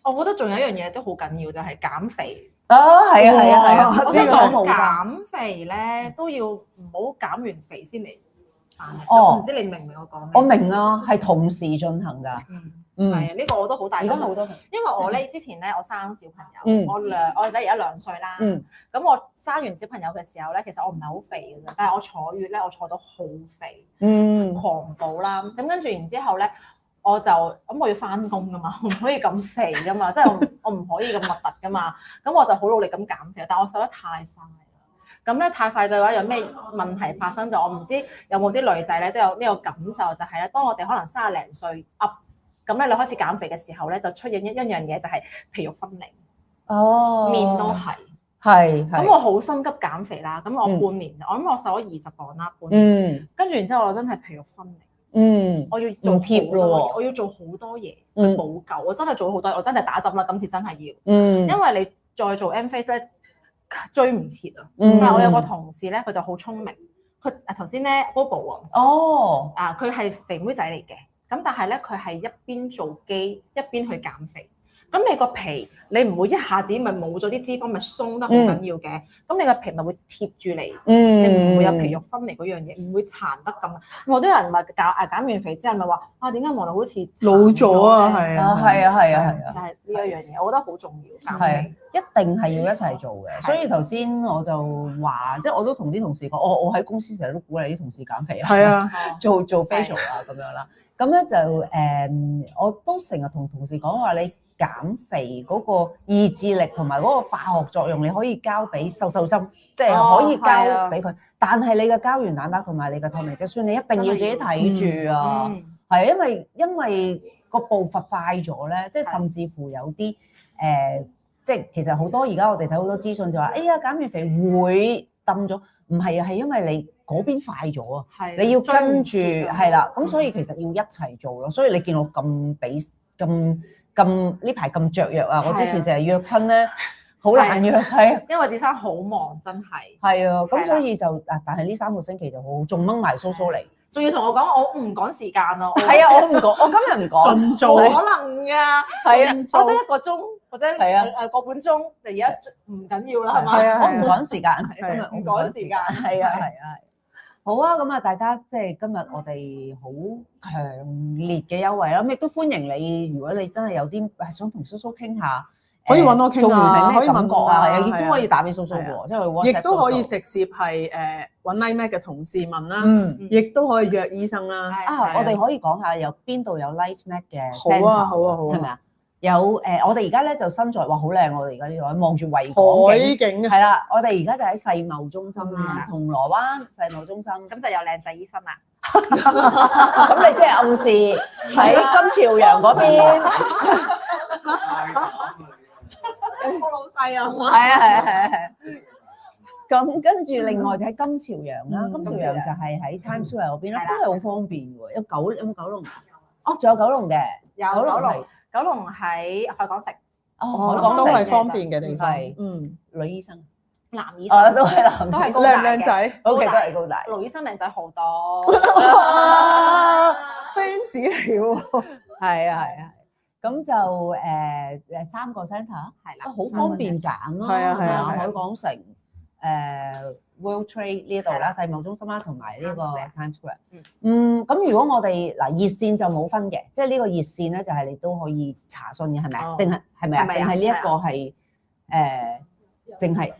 我覺得仲有一樣嘢都好緊要，就係減肥。係啊，我想講減肥咧都要唔好減完肥先嚟減。我唔知你明唔明我講咩？我明啊，係同時進行㗎。係啊，呢個我都好大。而家好多，因為我咧之前咧我生小朋友，我仔而家2歲啦。咁我生完小朋友嘅時候咧，其實我唔係好肥嘅啫，但係我坐月咧，我坐到好肥，狂補啦。咁跟住然之後咧，我要翻工噶嘛，我唔可以咁肥噶嘛，即係我唔可以咁核突噶嘛。咁我就好努力咁減肥，但我瘦得太快啦。咁咧太快嘅話，有咩問題發生就我唔知有冇啲女仔咧都有呢個感受，就係咧，當我哋可能30零歲 up。咁咧，你開始減肥嘅時候咧，就出現一樣嘢，就係皮肉分離。面都係。係。咁我好心急減肥啦，咁我半年，我諗我瘦咗20磅啦，半年。跟住然之後，我真係皮肉分離。我要做貼咯，我要做好多嘢去補救。我真係做咗好多嘢，我真係打針啦，今次真係要。因為你再做 M face 咧，追唔切啊。但係我有個同事咧，佢就好聰明。佢頭先咧 Bobo 啊。佢係肥妹仔嚟嘅。咁但係咧，佢係一邊做機一邊去減肥。咁你個皮，你唔會一下子咪冇咗啲脂肪，咪鬆得好緊要嘅。咁你個皮咪會貼住你，你唔會有皮肉分離嗰樣嘢，唔會殘得咁。好多人咪減完肥之後咪話點解望落好似老咗啊？係啊，就係呢一樣嘢，我覺得好重要。減肥一定係要一齊做嘅。所以頭先我就話，即係我都同啲同事講，我喺公司成日都鼓勵啲同事減肥啊，係啊，做 facial 啊咁樣啦。咁咧就我都成日同同事講話，你減肥嗰個意志力同埋嗰個化學作用，你可以交俾瘦針，即係可以交俾佢。但係你嘅膠原蛋白同埋你嘅透明質酸，你一定要自己睇住啊。係因為個步伐快咗咧，即係甚至乎有啲即係其實好多而家我哋睇好多資訊就話，哎呀減完肥會冧咗，唔係啊，係因為你嗰邊快咗啊，你要跟住係啦，咁所以其實要一齊做咯。所以你見我咁呢排咁雀躍啊，我之前成日約親咧好難約，係啊，因為子珊好忙，真係係啊，咁所以就但係呢3個星期就好，仲掹埋蘇蘇嚟，仲要同我講我唔趕時間咯。係啊，我唔講，我今日唔講，盡做可能㗎，係啊，我得1個鐘或者個半鐘，而家唔緊要啦，係嘛？我唔趕時間，今日唔趕時間，係啊。好啊，咁啊，大家即係今日我哋好強烈嘅優惠啦，咁亦都歡迎你，如果你真係有啲係想同蘇蘇傾下，可以揾我傾啊，可以問我啊，亦都可以打俾蘇蘇喎，即係 WhatsApp，亦都可以直接係揾 LightMed 嘅同事問啦，亦都可以約醫生啦。我哋可以講下有邊度有 LightMed 嘅 centre，好啊，係咪啊？有我哋而家咧就身在話好靚，我哋而家呢度望住維港海景，係啦，我哋而家就喺世貿中心啦，銅鑼灣世貿中心，咁就有靚仔醫生啦。咁你即係暗示喺金朝陽嗰邊，我老細啊，係。咁跟住另外就喺金朝陽啦，金朝陽就係喺 Times Square 嗰邊啦，都係好方便喎。有冇九龍？哦，仲有九龍嘅，有九龍喺海港城，海港城都係方便嘅地方。女醫生、男醫生都係男，都係靚唔靚仔？OK，都係高大。盧醫生靚仔好多，fans 嚟喎。係啊。咁就3個 centre， 係啦，好方便揀咯。係啊，海港城。World Trade 呢度啦，世貿中心啦，同埋呢個 Times Square。咁如果我哋嗱熱線就冇分嘅，即係呢個熱線咧就係你都可以查詢嘅，係咪啊？定係咪啊？定係呢一個係淨係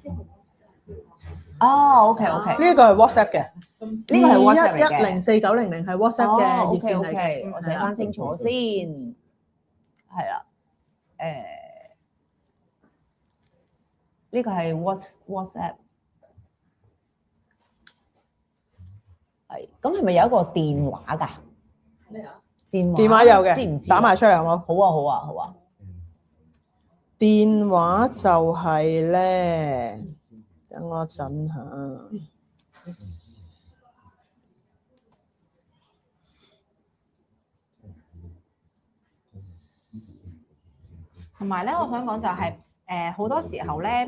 ？OK。呢個係 WhatsApp 嘅。呢個係 WhatsApp 嚟嘅21104900係 WhatsApp 嘅熱線嚟嘅。我寫翻清楚先，係啦，呢個係 WhatsApp，係，咁係咪有一個電話㗎？咩啊？電話有嘅，知唔知？打埋出嚟好冇？好啊，好啊，好啊。電話就係咧，等我陣下。同埋咧，我想講就係好多時候咧，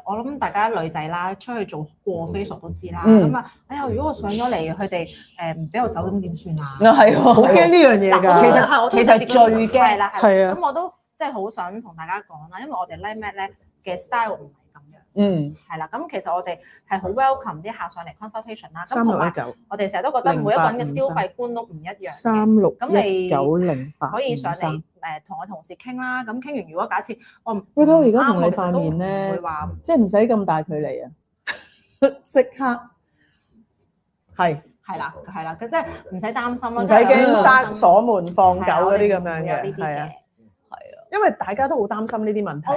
我諗大家女仔啦，出去做過 facial 都知啦。咁啊，哎呀，如果我上咗嚟，佢哋唔俾我走，咁點算啊？係喎，好驚呢樣嘢㗎。其實最驚啦，係啊。咁我都即係好想同大家講啦，因為我哋 Lite Matte 咧嘅 style 唔係咁樣。係啦。咁其實我哋係好 welcome 啲客上嚟 consultation 啦。咁同埋我哋成日都覺得每一個人嘅消費觀都唔一樣嘅。咁361908可以上嚟同我同事傾啦。咁傾完，如果假設我唔喂，我而家同你塊面咧，會話即係唔使咁大距離啊，即刻係啦，即係唔使擔心咯，唔使驚閂鎖門放狗嗰啲咁樣嘅，係啊。因為大家都好擔心呢啲問題，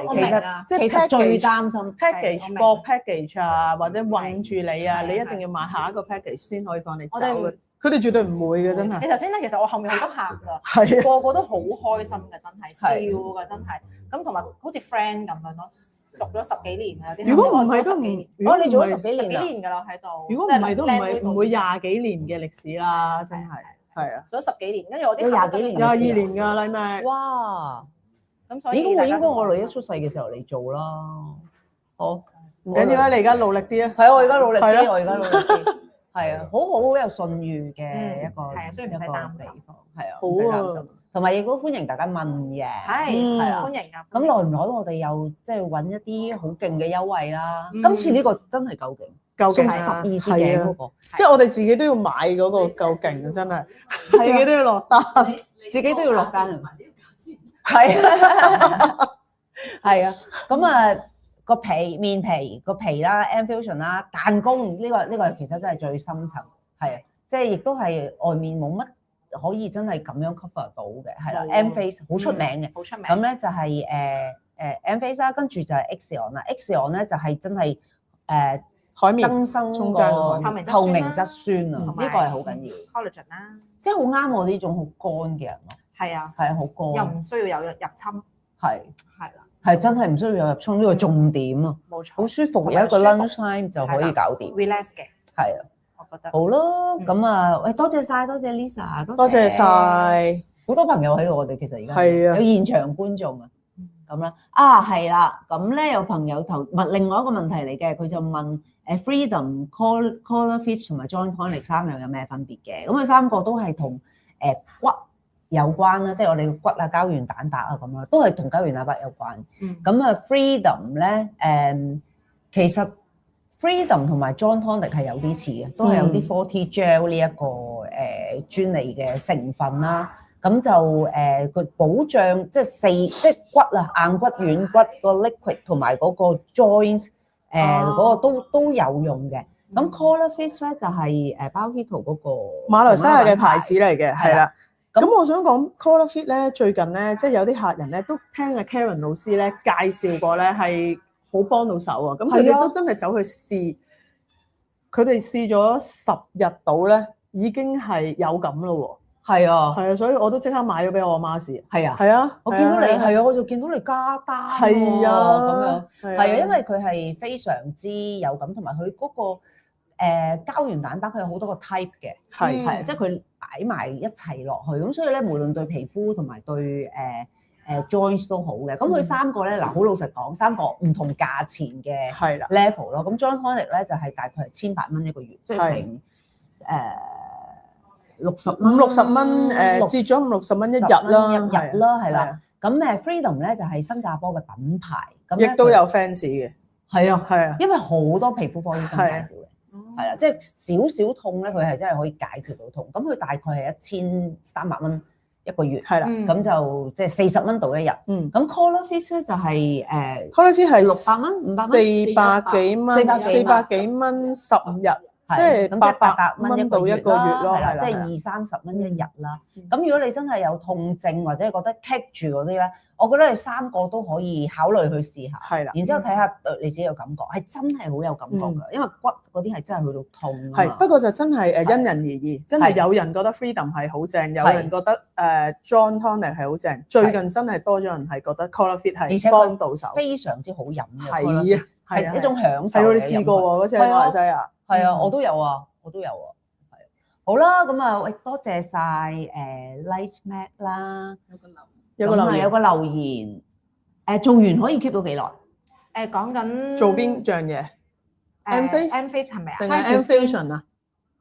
其實最擔心 package 博 package 啊，或者韞住你啊，你一定要買下一個 package 先可以放你走嘅。佢哋絕對唔會嘅，真係。你頭先咧，其實我後面好多客㗎，個個都好開心嘅，真係笑㗎，真係。咁同埋好似 friend 咁樣咯，熟咗10幾年啊，有啲。如果唔係都唔，你做咗10幾年㗎啦喺度。如果唔係都唔會20幾年嘅歷史啦，真係。係啊，做咗10幾年，跟住我啲20幾年、22年㗎，Lite Matte。哇！咁所以應該我女一出世嘅時候嚟做啦。好，唔緊要啦，你而家努力啲啊。係啊，我而家努力啲，我而家努力啲。係啊，好有信譽嘅一個所以唔使擔心。係啊，唔使擔心。同埋亦都歡迎大家問嘅。係啊，歡迎㗎。咁耐唔耐我哋又即係揾一啲好勁嘅優惠啦。今次呢個真係夠勁，送12支嘅嗰個，即係我哋自己都要買嗰個夠勁啊！真係，自己都要落單，自己都要落單。係啊，係啊，咁啊個皮面皮個皮啦 ，Enfusion 啦，彈弓呢個其實真係最深層，係啊，即係亦都係外面冇乜可以真係咁樣 cover 到嘅，係啦 ，M-Face 好出名嘅，好出名。咁咧就係M-Face 啦，跟住就係 Exion 啦 ，Exion 咧就係真係海綿增生個透明質酸啊，呢個係好緊要 ，collagen 啦，即係好啱我呢種好乾嘅人咯。係啊，好乾，又唔需要有入侵，係啦，係真係唔需要有入侵，呢個重點啊，冇錯，好舒服，有一個 lunch time 就可以搞掂 ，relax 嘅，係啊，我覺得好咯，咁啊，喂，多謝晒，多謝 Lisa，多謝晒，好多朋友喺度，我哋其實而家係啊，有現場觀眾啊，咁啦，係啦，咁咧有朋友問另外一個問題嚟嘅，佢就問Freedom、Color Fit 同埋 Joint Tonic 3樣有咩分別嘅？咁佢3個都係同骨有關啦，即係我哋嘅骨啊、膠原蛋白啊咁樣，都係同膠原蛋白有關。咁啊，Freedom 咧，其實 Freedom 同埋 Joint Tonic 係有啲似嘅，都係有啲 Forty Gel 呢一個專利嘅成分啦。咁就個保障即係骨啊、硬骨、軟骨個 liquid 同埋嗰個 joint 嗰個都有用嘅。咁 Color Fit 咧就係Biohito 嗰個馬來西亞嘅牌子嚟嘅，係啦。咁我想講 Color Fit 咧，最近咧即係有啲客人咧都聽阿 Karen 老師咧介紹過咧，係好幫到手啊！咁佢哋都真係走去試，佢哋試咗10日到咧，已經係有咁咯喎。係啊，所以我都即刻買咗俾我阿媽試。係啊，我見到你係啊，我就見到你加單喎。係啊，咁樣係啊，因為佢係非常之有感，同埋佢嗰個膠原蛋白佢有好多個 type 嘅，係即係佢擺埋一齊落去，咁所以咧無論對皮膚同埋對joints 都好嘅。咁佢3個咧嗱，好老實講，3個唔同價錢嘅 level 咯。咁 Joint Tonic 咧就係大概係1,800蚊一個月，即係成50-60蚊折咗50-60蚊一日啦，係啦。咁Freedom 咧就係新加坡嘅品牌，咁亦都有 fans 嘅。係啊，因為好多皮膚科醫生介紹嘅。係啦，即係少少痛咧，佢係真係可以解決到痛。咁佢大概係1,300蚊一個月，係啦，咁就即係40蚊到一日。咁 Color Fit 咧就係Color Fit 係600蚊、500蚊、400幾蚊、400幾蚊15日，即係800蚊到一個月咯，係啦，即係20-30蚊一日啦。咁如果你真係有痛症或者覺得棘住嗰啲咧，我覺得你3個都可以考慮去試下。係啦，然之後睇下你自己有感覺，係真係好有感覺㗎，因為骨嗰啲係真係去到痛。係，不過就真係因人而異，真係有人覺得 Freedom 係好正，有人覺得John Tonic 係好正。最近真係多咗人係覺得 Collar Fit 係幫到手，非常之好飲嘅。係啊，係一種享受。係喎，你試過喎嗰次喺馬來西亞？係啊，我都有啊，係好啦，咁啊，喂，多謝晒Light Mac 啦，有個留言，做完可以 keep 到幾耐？講緊做邊樣嘢？M face 係咪啊？定係 M Fusion 啊？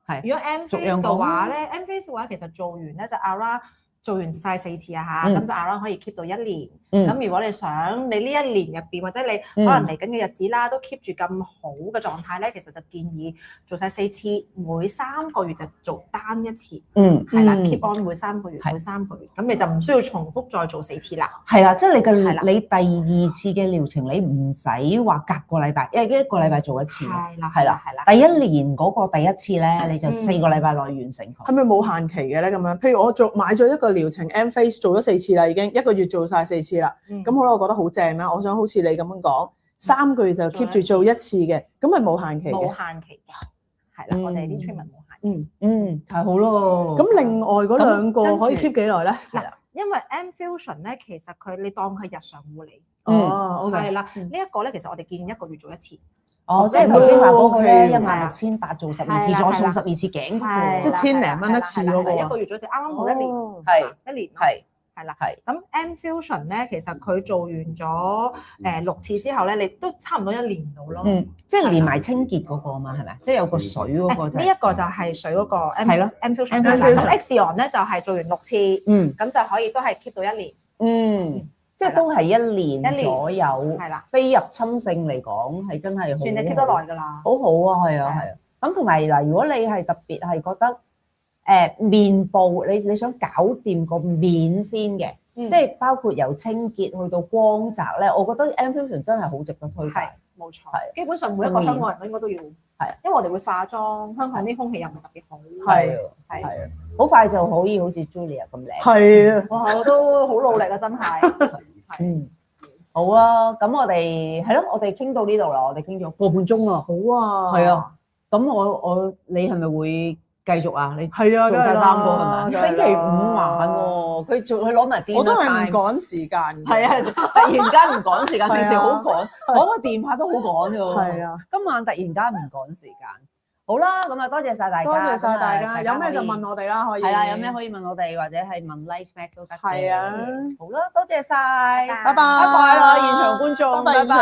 係。如果 M face 嘅話咧，M face 嘅話其實做完咧就 around 做完晒4次啊嚇，咁就 around 可以 keep 到1年。咁如果你想你呢1年入邊或者你可能嚟緊嘅日子啦，都 keep 住咁好嘅狀態咧，其實就建議做晒4次，每3個月就做單一次。係啦，keep on 每3個月，咁你就唔需要重複再做4次啦。係啦，即係你第2次嘅療程，你唔使話隔個禮拜，因為1個禮拜做1次。係啦。第1年嗰個第1次咧，你就4個禮拜內完成佢。係咪冇限期嘅咧？咁樣，譬如我買咗一個療程 M Face 做咗4次啦，已經1個月做晒4次啦。咁好啦，我覺得好正啦。我想好似你咁樣講，3個月就 keep 住做1次嘅，咁係冇限期嘅。冇限期嘅，係啦，我哋啲 treatment 冇限期。太好咯。咁另外嗰2個可以 keep 幾耐咧？嗱，因為 M Fusion 咧，其實你當佢日常護理。OK。係啦，呢一個咧，其實我哋建議1個月做1次。即係頭先話嗰個咧，16,800做12次，再送12次頸嗰個，即係1000零蚊一次嗰個。1個月做1次，啱啱好1年。係1年。係啦，係。咁 M Fusion 咧，其實佢做完咗6次之後咧，你都差唔多1年到咯。即係連埋清潔嗰個啊嘛，係咪？即係有個水嗰個。呢一個就係水嗰個。係咯。M Fusion。咁 Axion 咧就係做完6次，咁就可以都係 keep 到1年。即係都係1年左右。係啦。非入侵性嚟講係真係好。算你 keep 得耐㗎啦。好好啊，係啊。咁同埋嗱，如果你係特別係覺得面部你想搞掂個面先嘅，即係包括由清潔去到光澤咧，我覺得 M Fusion 真係好值得推介。係，冇錯。係，基本上每一個香港人都應該都要。係，因為我哋會化妝，香港啲空氣又唔係特別好。係，好快就可以好似 Julia 咁靚。係啊，我都好努力啊，真係。好啊，咁我哋係咯，我哋傾到呢度啦，我哋傾咗個半鐘啊。好啊。係啊，咁你係咪會？繼續啊！你係啊，做晒3個係咪？星期5晚喎，佢攞埋電，我都係唔趕時間。係啊，突然間唔趕時間，平時好趕，攞個電話都好趕㗎喎。係啊，今晚突然間唔趕時間。好啦，咁啊多謝晒大家，多謝晒大家。有咩就問我哋啦，可以。係啦，有咩可以問我哋，或者係問 Light Mac 都得。係啊，好啦，多謝晒，拜拜。拜拜啦，現場觀眾，拜拜。